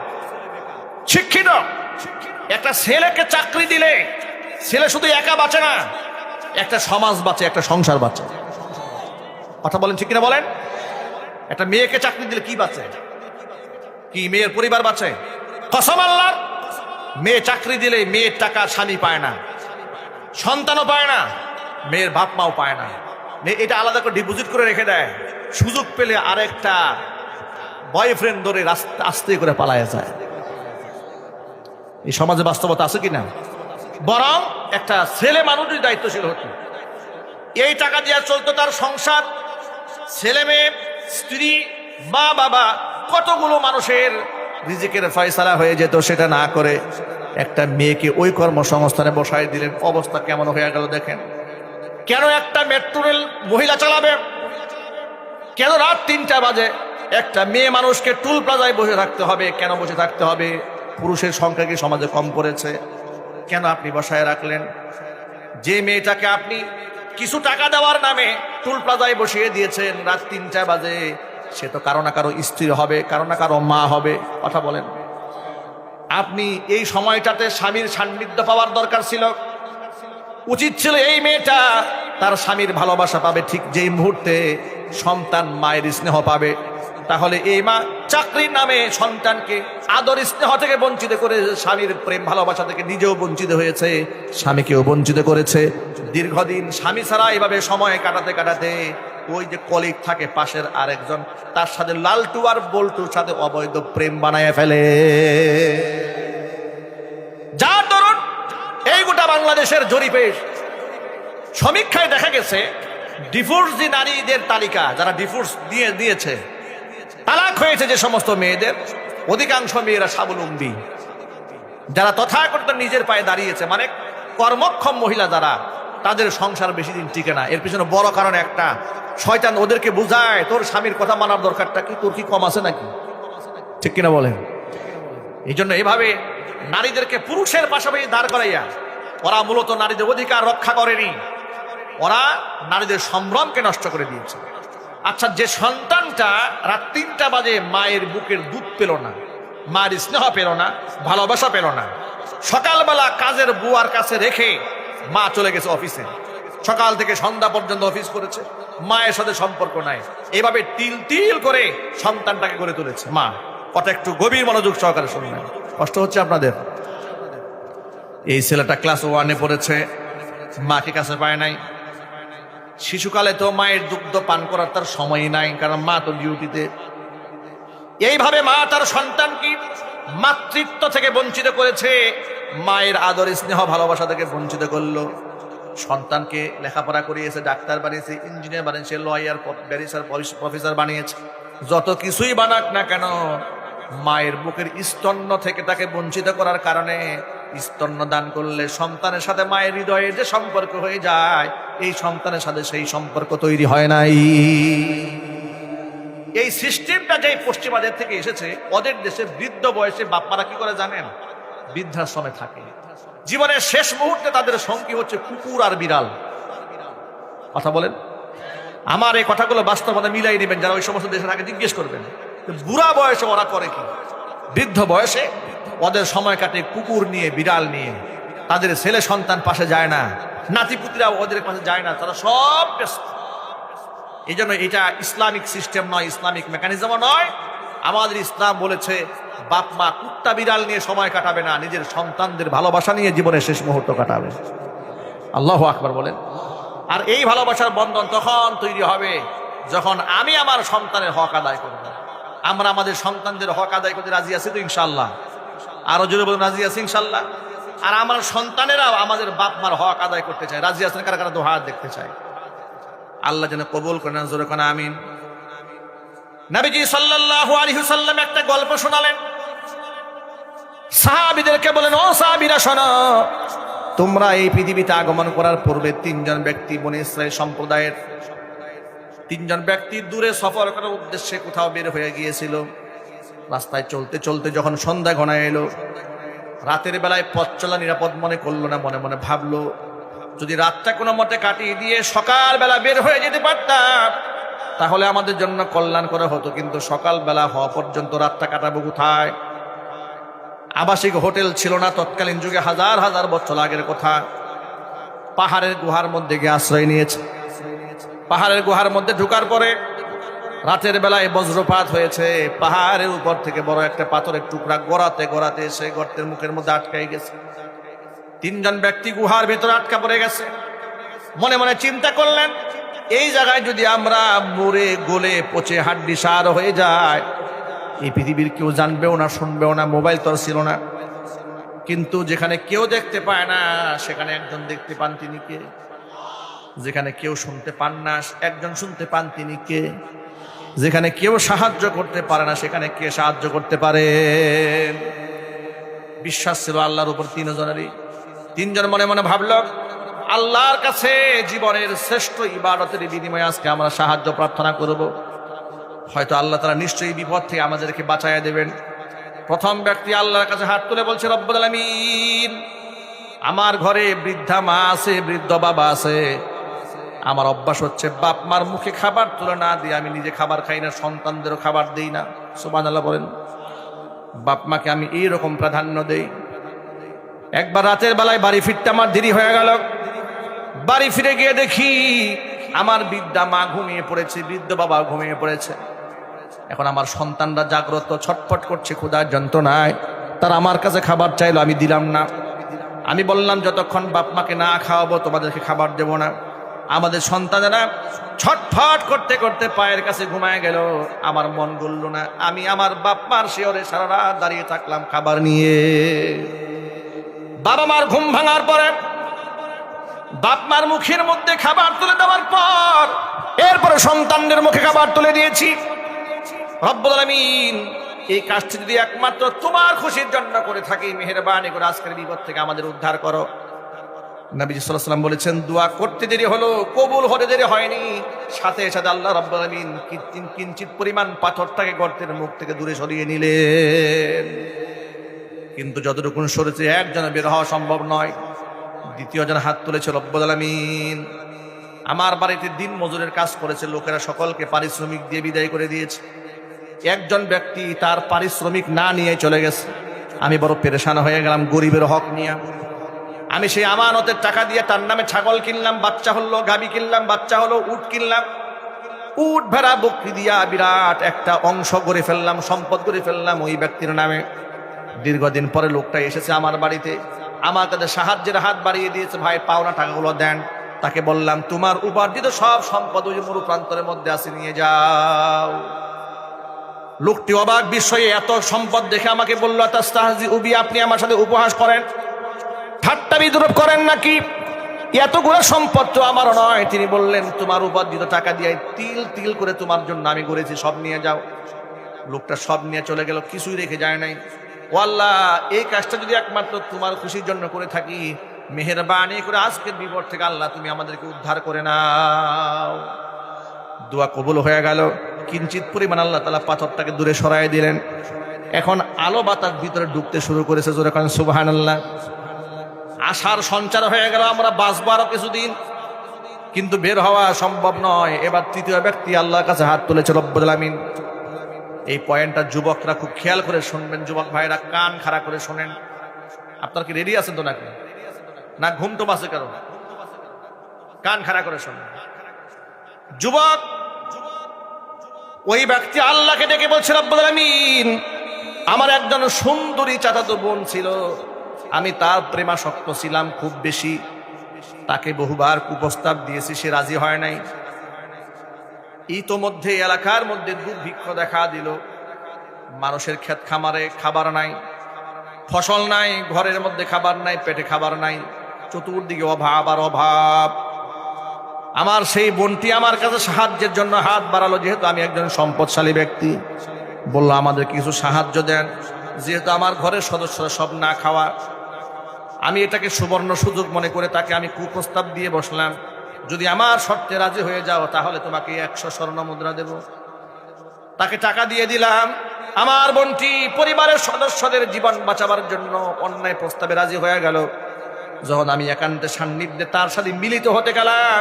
শিক্ষিত, একটা ছেলেকে চাকরি দিলে ছেলে শুধু একা বাঁচে না, একটা সমাজ বাঁচে, একটা সংসার বাঁচে। কথা বলেন, ঠিক কিনা বলেন? একটা মেয়েকে চাকরি দিলে কি বাঁচে? কি মেয়ের পরিবার বাঁচে? কসম আল্লাহর, মেয়ে চাকরি দিলে মেয়ের টাকা স্বামী পায় না, সন্তানও পায় না, মেয়ের বাপ মাও পায় না। মেয়ে এটা আলাদা করে ডিপোজিট করে রেখে দেয়, সুযোগ পেলে আরেকটা বয়ফ্রেন্ড ধরে আস্তে করে পালায় যায়। এই সমাজে বাস্তবতা আছে কিনা? বরং একটা ছেলে মানুষই দায়িত্বশীল হতো, এই টাকা দিয়ে চলতো তার সংসার, ছেলে মেয়ে, স্ত্রী, মা বাবা, কতগুলো মানুষের রিজিকের ফয়সালা হয়ে যেত। সেটা না করে একটা মেয়েকে ওই কর্মসংস্থানে বসায় দিলেন। অবস্থা কেমন হয়ে গেল দেখেন। কেন একটা মেট্রো রেল মহিলা চালাবে? কেন রাত 3টা বাজে একটা মেয়ে মানুষকে টুল প্লাজায় বসে থাকতে হবে? কেন বসে থাকতে হবে? পুরুষের সংখ্যা কি সমাজে কম পড়েছে? কেন আপনি বসায় রাখলেন? যে মেয়েটাকে আপনি কিছু টাকা দেওয়ার নামে টুল প্লাজায় বসিয়ে দিয়েছেন রাত 3টা বাজে, সে তো কারো না কারো স্ত্রী হবে, কারো না কারো মা হবে। কথা বলেন, আপনি এই সময়টাতে স্বামীর সান্নিধ্য পাওয়ার দরকার ছিল। উচিত ছিল এই মেয়েটা তার স্বামীর ভালোবাসা পাবে ঠিক যেই মুহূর্তে সন্তান মায়ের স্নেহ পাবে, তাহলে এই মা চাকরির নামে সন্তানকে আদর স্নেহ থেকে বঞ্চিত করে, স্বামীর প্রেম ভালোবাসা থেকে নিজেও বঞ্চিত হয়েছে, স্বামীকেও বঞ্চিত করেছে। দীর্ঘদিন স্বামী ছাড়া এভাবে সময় কাটাতে কাটাতে ওই যে কলিগ থাকে পাশের আরেকজন, তার সাথে লালটু আর বল্টুর সাথে অবৈধ প্রেম বানায় ফেলে। যার দরুন এই গোটা বাংলাদেশের জরিপে সমীক্ষায় দেখা গেছে ডিভোর্সি নারীদের তালিকা, যারা ডিভোর্স দিয়েছে, তালাক হয়েছে যে সমস্ত মেয়েদের, অধিকাংশ মেয়েরা স্বাবলম্বী, যারা তথাকথিত নিজের পায়ে দাঁড়িয়েছে, মানে কর্মক্ষম মহিলা যারা, তাদের সংসার বেশি দিন টিকে না। এর পিছনে বড় কারণ একটা, শয়তান ওদেরকে বুঝায় তোর স্বামীর কথা মানার দরকারটা কি, তোর কি কম আছে নাকি? ঠিক কিনা বলেন? এই জন্য এভাবে নারীদেরকে পুরুষের পাশাপাশি দাঁড় করাইয়া ওরা মূলত নারীদের অধিকার রক্ষা করেনি, ওরা নারীদের সম্ভ্রমকে নষ্ট করে দিয়েছে। আচ্ছা, যে সন্তানটা রাত 3টা বাজে মায়ের বুকের দুধ পেল না, মায়ের স্নেহ পেল না, ভালোবাসা পেল না, সকালবেলা কাজের বুয়ার কাছে রেখে মা চলে গেছে অফিসে, সকাল থেকে সন্ধ্যা পর্যন্ত অফিস করেছে, মায়ের সাথে সম্পর্ক নাই, এভাবে তিল তিল করে সন্তানটাকে গড়ে তুলেছে মা। কথা একটু গভীর মনোযোগ সহকারে শুনবেন, কষ্ট হচ্ছে আপনাদের। এই ছেলেটা ক্লাস 1-এ পড়েছে, মাকে কাছে পায় নাই। শিশুকালে তো মায়ের দুগ্ধ পান করার তার সময়ই নাই, কারণ মা তো ডিউটিতে। এইভাবে মা তার সন্তানকে মাতৃত্ব থেকে বঞ্চিত করেছে, মায়ের আদর স্নেহ ভালোবাসা থেকে বঞ্চিত করলো। সন্তানকে লেখাপড়া করিয়েছে, ডাক্তার বানিয়েছে, ইঞ্জিনিয়ার বানিয়েছে, লয়ার, ব্যারিস্টার, প্রফেসর বানিয়েছে। যত কিছুই বানাক না কেন, মায়ের বুকের স্তন্য থেকে তাকে বঞ্চিত করার কারণে স্তন্য দান করলে সন্তানের সাথে মায়ের হৃদয়ে যে সম্পর্ক হয়ে যায়, এই সন্তানের সাথে সেই সম্পর্ক তৈরি হয় নাই। এই সিস্টেমটা যে পশ্চিমাদের থেকে এসেছে, ওদের দেশে বৃদ্ধ বয়সে বাপ্পারা কি করে জানেন? বৃদ্ধাশ্রমে থাকে। জীবনের শেষ মুহূর্তে তাদের সঙ্গী হচ্ছে কুকুর আর বিড়াল। কথা বলেন, আমার এই কথাগুলো বাস্তবতা মিলাই নেবেন, যারা ওই সমস্ত দেশে থাকে জিজ্ঞেস করবেন বুড়া বয়সে ওরা করে কি। বৃদ্ধ বয়সে ওদের সময় কাটে কুকুর নিয়ে, বিড়াল নিয়ে। তাদের ছেলে সন্তান পাশে যায় না, নাতিপুতিরা ওদের পাশে যায় না, তারা সব ব্যস্ত। এই জন্য এটা ইসলামিক সিস্টেম নয়, ইসলামিক মেকানিজমও নয়। আমাদের ইসলাম বলেছে বাপ মা কুত্তা বিড়াল নিয়ে সময় কাটাবে না, নিজের সন্তানদের ভালোবাসা নিয়ে জীবনের শেষ মুহূর্ত কাটাবে। আল্লাহু আকবার বলেন। আর এই ভালোবাসার বন্ধন তখন তৈরি হবে যখন আমি আমার সন্তানের হক আদায় করব। আমরা আমাদের সন্তানদের হক আদায় করতে রাজি আছি তো ইনশাআল্লাহ? আরো জোরে বলুন, রাজি আছি ইনশাআল্লাহ। আর আমার সন্তানেরাও আমাদের বাপ মার হক আদায় করতে চায়। রাজি আছেন? কারা কারা দোহাত দেখতে চায়? আল্লাহ যেন কবুল করেন, জোরে কোন আমিন। নবীজি সাল্লাল্লাহু আলাইহি ওয়াসাল্লাম একটা গল্প শোনালেন, সাহাবীদেরকে বলেন, ও সাহাবীরা শোনো, তোমরা এই পৃথিবীতে আগমন করার পূর্বে 3জন ব্যক্তি বনী ইসরাইল সম্প্রদায়ের 3জন ব্যক্তি দূরে সফর করার উদ্দেশ্যে কোথাও বের হয়ে গিয়েছিল। রাস্তায় চলতে চলতে যখন সন্ধ্যা ঘনায় এলো, রাতের বেলায় পথ চলা নিরাপদ মনে করলো না, মনে মনে ভাবলো যদি রাতটা কোনো মতে কাটিয়ে দিয়ে সকালবেলা বের হয়ে যেতে পারতাম তাহলে আমাদের জন্য কল্যাণ করা হতো, কিন্তু সকালবেলা হওয়া পর্যন্ত রাতটা কাটাবো কোথায়? আবাসিক হোটেল ছিল না তৎকালীন যুগে, হাজার হাজার বছর আগের কথা। পাহাড়ের গুহার মধ্যে গিয়ে আশ্রয় নিয়েছে। পাহাড়ের গুহার মধ্যে ঢোকার পরে রাতের বেলায় বজ্রপাত হয়েছে, পাহাড়ের উপর থেকে বড় একটা পাথরের টুকরা গড়াতে গড়াতে এসে গর্তের মুখের মধ্যে আটকাই গেছে। 3জন ব্যক্তি গুহার ভেতরে আটকা পড়ে গেছে। মনে মনে চিন্তা করলেন, এই জায়গায় যদি আমরা মরে গলে পচে হাড্ডি সার হয়ে যায়, এই পৃথিবীর কেউ জানবেও না, শুনবেও না, মোবাইল তো ছিল না। কিন্তু যেখানে কেউ দেখতে পায় না সেখানে একজন দেখতে পান, তিনি কে? যেখানে কেউ শুনতে পান না একজন শুনতে পান, তিনি কে? যেখানে কেউ সাহায্য করতে পারে না সেখানে কে সাহায্য করতে পারে? বিশ্বাস ছিল আল্লাহর উপর 3জনেরই। 3জন মনে মনে ভাবল, আল্লাহর কাছে জীবনের শ্রেষ্ঠ ইবাদতের বিনিময়ে আজকে আমরা সাহায্য প্রার্থনা করব, হয়তো আল্লাহ তাআলা নিশ্চয়ই বিপদ থেকে আমাদেরকে বাঁচাইয়া দেবেন। প্রথম ব্যক্তি আল্লাহর কাছে হাত তুলে বলছে, রব্বুল আলামিন, আমার ঘরে বৃদ্ধা মা আছে, বৃদ্ধ বাবা আছে। আমার অভ্যাস হচ্ছে বাপ মার মুখে খাবার তুলে না দিয়ে আমি নিজে খাবার খাই না, সন্তানদেরও খাবার দেই না। সুবহানাল্লাহ বলেন। বাপ মাকে আমি এইরকম প্রাধান্য দেই। একবার রাতের বেলায় বাড়ি ফিরতে আমার দেরি হয়ে গেল। বাড়ি ফিরে গিয়ে দেখি আমার বৃদ্ধা মা ঘুমিয়ে পড়েছে, বৃদ্ধ বাবা ঘুমিয়ে পড়েছে। এখন আমার সন্তানরা জাগ্রত, ছটফট করছে ক্ষুধার যন্ত্রণায়, তারা আমার কাছে খাবার চাইলো, আমি দিলাম না। আমি বললাম যতক্ষণ বাপ মাকে না খাওয়াবো তোমাদেরকে খাবার দেব না। আমাদের সন্তানেরা ছটফট করতে করতে পায়ের কাছে ঘুমায় গেল, আমার মন গলল না। আমি আমার বাপ মার শিয়রে সারা রাত দাঁড়িয়ে থাকলাম খাবার নিয়ে। বাবা মার ঘুম ভাঙার পরে বাপ মার মুখের মধ্যে খাবার তুলে দেওয়ার পর এরপরে সন্তানদের মুখে খাবার তুলে দিয়েছি। রব্বুল আলামিন, এই কাজটি যদি একমাত্র তোমার খুশির জন্য করে থাকি, মেহেরবানি করে আজকের বিপদ থেকে আমাদের উদ্ধার করো। নবীজি সাল্লাল্লাহু আলাইহি ওয়াসাল্লাম বলেছেন, দোয়া করতে দেরি হলো, কবুল হতে দেরি হয়নি, সাথে সাথে আল্লাহ রাব্বুল আলামিন কিঞ্চিত পরিমাণ পাথরটাকে গর্তের মুখ থেকে দূরে সরিয়ে নিলেন। কিন্তু যতটুকু সরেছে একজনে বের হওয়া সম্ভব নয়। দ্বিতীয় জন হাত তুলেছে রব্বুল আলামিন। আমার বাড়িতে দিন মজুরের কাজ করেছে লোকেরা, সকলকে পারিশ্রমিক দিয়ে বিদায় করে দিয়েছে। একজন ব্যক্তি তার পারিশ্রমিক না নিয়ে চলে গেছে। আমি বড় পেরেশান হয়ে গেলাম গরিবের হক নিয়ে। আমি সেই আমানতের টাকা দিয়ে তার নামে ছাগল কিনলাম, বাচ্চা হলো, গাবি কিনলাম, বাচ্চা হলো, উট কিনলাম, উট ভেড়া বকরি দিয়া বিরাট একটা অংশ করে ফেললাম, সম্পদ করে ফেললাম ওই ব্যক্তির নামে। দীর্ঘদিন পরে লোকটা এসেছে আমার বাড়িতে, আমার কাছে সাহায্যের হাত বাড়িয়ে দিয়েছে, ভাই পাওনা টাকাগুলো দেন। তাকে বললাম, তোমার উপার্জিত সব সম্পদ ওই মরু প্রান্তরের মধ্যে আছে, নিয়ে যাও। লোকটি অবাক বিস্ময়ে এত সম্পদ দেখে আমাকে বলল, তাস্তাহজি উবি, আপনি আমার সাথে উপহাস করেন, ঠাট্টা বিদ্রুপ করেন নাকি? এতগুলো সম্পদ তো আমার নয়। তিনি বললেন, তোমার উপার্জিত টাকা দিয়ে তিল তিল করে তোমার জন্য আমি করেছি, সব নিয়ে যাও। লোকটা সব নিয়ে চলে গেল, কিছুই রেখে যায় নাই। ও আল্লাহ, এই কাজটা যদি একমাত্র তোমার খুশির জন্য করে থাকি, মেহেরবানি করে আজকের বিপদ থেকে আল্লাহ তুমি আমাদেরকে উদ্ধার করে নাও। দোয়া কবুল হয়ে গেল। কিঞ্চিত পরিমাণ আল্লাহ তাআলা পাথরটাকে দূরে সরাই দিলেন। এখন আলো বাতাস ভিতরে ঢুকতে শুরু করেছে, জোরে কারণ সুবহানাল্লাহ। আশার সঞ্চার হয়ে গেল, আমরা বাঁচবো আরো কিছুদিন, কিন্তু বের হওয়া সম্ভব নয়। এবার তৃতীয় ব্যক্তি আল্লাহর কাছে হাত তুলেছে রব্বুল আলামিন। এই পয়েন্টটা যুবকরা খুব খেয়াল করে শুনবেন, যুবক ভাইরা কান খাড়া করে শোনেন। আপনার কি রেডি আছেন তো নাকি? না ঘুম তো বাসে কারণ? কান খাড়া করে শোনেন। যুবক, ওই ব্যক্তি আল্লাহকে ডেকে বলছে, রব্বুল আলামিন, আমার একজন সুন্দরী চাচাতো বোন ছিল, আমি তার প্রেমাসক্ত ছিলাম খুব বেশি। তাকে বহুবার কুপ্রস্তাব দিয়েছি, সে রাজি হয় নাই। ইতোমধ্যে এলাকার মধ্যে দুর্ভিক্ষ দেখা দিল। মানুষের ক্ষেত খামারে খাবার নাই, ফসল নাই, ঘরের মধ্যে খাবার নাই, পেটে খাবার নাই, চতুর্দিকে অভাব আর অভাব। আমার সেই বোনটি আমার কাছে সাহায্যের জন্য হাত বাড়ালো। যেহেতু আমি একজন সম্পদশালী ব্যক্তি, বললো আমাদের কিছু সাহায্য দেন, যেহেতু আমার ঘরের সদস্যরা সব না খাওয়া। আমি এটাকে সুবর্ণ সুযোগ মনে করে তাকে আমি কুপ্রস্তাব দিয়ে বসলাম, যদি আমার শর্তে রাজি হয়ে যাও তাহলে তোমাকে 100 স্বর্ণ মুদ্রা দেব। তাকে টাকা দিয়ে দিলাম। আমার বোনটি পরিবারের সদস্যদের জীবন বাঁচাবার জন্য অন্যায় প্রস্তাবে রাজি হয়ে গেল। যখন আমি একান্তে সান্নিধ্যে তার সাথে মিলিত হতে গেলাম,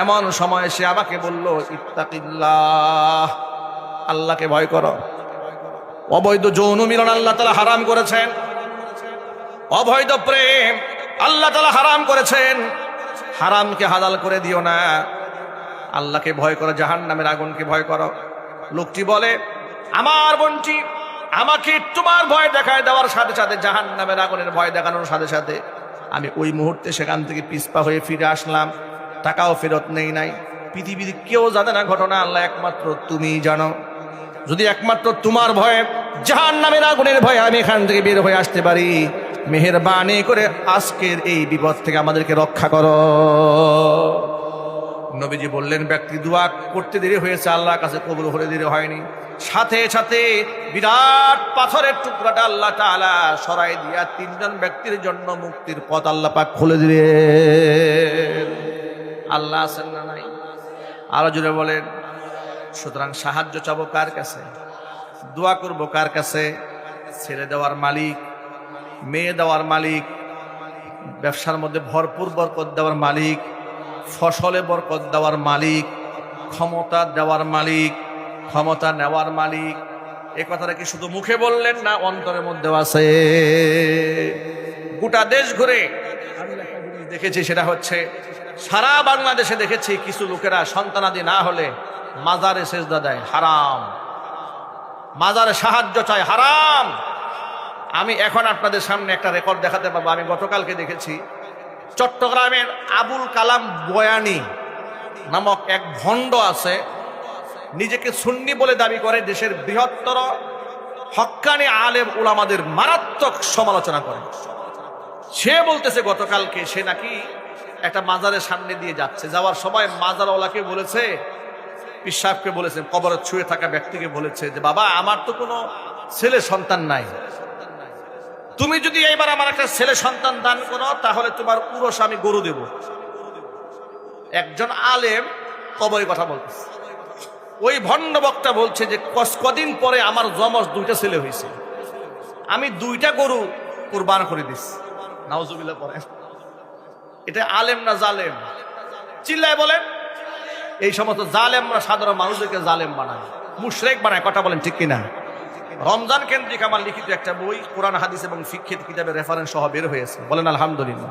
এমন সময় সে আমাকে বলল, ইত্তাকিল্লাহ, আল্লাহকে ভয় করো। অবৈধ যৌন মিলন আল্লাহ তাআলা হারাম করেছেন, অবৈধ প্রেম আল্লাহ তাআলা হারাম করেছেন। হারামকে হালাল করে দিও না, আল্লাহকে ভয় করো, জাহান্নামের আগুনকে ভয় করো। লোকটি বলে, আমার বোনটি আমাকে তোমার ভয় দেখায় দেওয়ার সাথে সাথে, জাহান্নামের আগুনের ভয় দেখানোর সাথে সাথে আমি ওই মুহূর্তে সেখান থেকে পিছপা হয়ে ফিরে আসলাম। টাকাও ফেরত নেই নাই। পৃথিবীর কেউ জানে না ঘটনা, আল্লাহ একমাত্র তুমিই জানো। যদি একমাত্র তোমার ভয়ে, জাহান্নামের আগুনের ভয়ে আমি এখান থেকে বের হয়ে আসতে পারি, মেহেরবানি করে আজকের এই বিপদ থেকে আমাদেরকে রক্ষা করো। নবীজি বললেন, ব্যক্তি দোয়া করতে দেরি হয়েছে, আল্লাহর কাছে কবুল হতে দেরি হয়নি। সাথে সাথে বিরাট পাথরের টুকরাটা আল্লাহ তাআলা সরাই দিয়া 3 জন ব্যক্তির জন্য মুক্তির পথ আল্লাহ পাক খুলে দিলেন। আল্লাহ আছেন না নাই? আরো জোরে বলেন। সুতরাং সাহায্য চাবো কার কাছে? দোয়া করবো কার কাছে? ছেলে দেওয়ার মালিক, মেয়ে দেওয়ার মালিক, ব্যবসার মধ্যে ভরপুর বরকত দেওয়ার মালিক, ফসলে বরকত দেওয়ার মালিক, ক্ষমতা দেওয়ার মালিক, ক্ষমতা নেওয়ার মালিক। এ কথাটা কি শুধু মুখে বললেন না, অন্তরের মধ্যেও আছে? গোটা দেশ ঘুরে আমি একটা জিনিস দেখেছি, সেটা হচ্ছে সারা বাংলাদেশে দেখেছি কিছু লোকেরা সন্তানাদি না হলে মাজারে সেজদা দেয়। হারাম। মাজারে সাহায্য চায়, হারাম। আমি এখন আপনাদের সামনে একটা রেকর্ড দেখাতে পারবো। আমি গতকালকে দেখেছি চট্টগ্রামের আবুল কালাম বয়ানি নামক এক ভণ্ড আছে, নিজেকে সুন্নি বলে দাবি করে, দেশের বৃহত্তর হক্কানি আলেম উলামাদের মারাত্মক সমালোচনা করে। সে বলতেছে গতকালকে সে নাকি একটা মাজারের সামনে দিয়ে যাচ্ছে, যাওয়ার সময় মাজারওয়ালাকে বলেছে, পীর সাহেবকে বলেছে, কবরে ছুঁয়ে থাকা ব্যক্তিকে বলেছে যে বাবা আমার তো কোনো ছেলে সন্তান নাই, তুমি যদি এইবার আমার একটা ছেলে সন্তান দান করো তাহলে তোমার পুরো আমি গরু দেব। একজন আলেম কবরে কথা বলতেছে, ওই ভণ্ড বক্তা বলছে যে কদিন পরে আমার জমজ 2টা ছেলে হয়েছে, আমি 2টা গরু কুরবান করে দিচ্ছি। নাউজুবিল্লাহ পড়েন। এটা আলেম না জালেম? চিল্লায় বলেন। এই সমস্ত জালেমরা সাধারণ মানুষদেরকে জালেম বানায়, মুশরিক বানায়। কথা বলেন ঠিক কিনা? রমজান কেন্দ্রিক আমার লিখিত একটা বই কোরআন হাদিস এবং ফিকহ কিতাবের রেফারেন্স সহ বের হয়েছে, বলেন আলহামদুলিল্লাহ।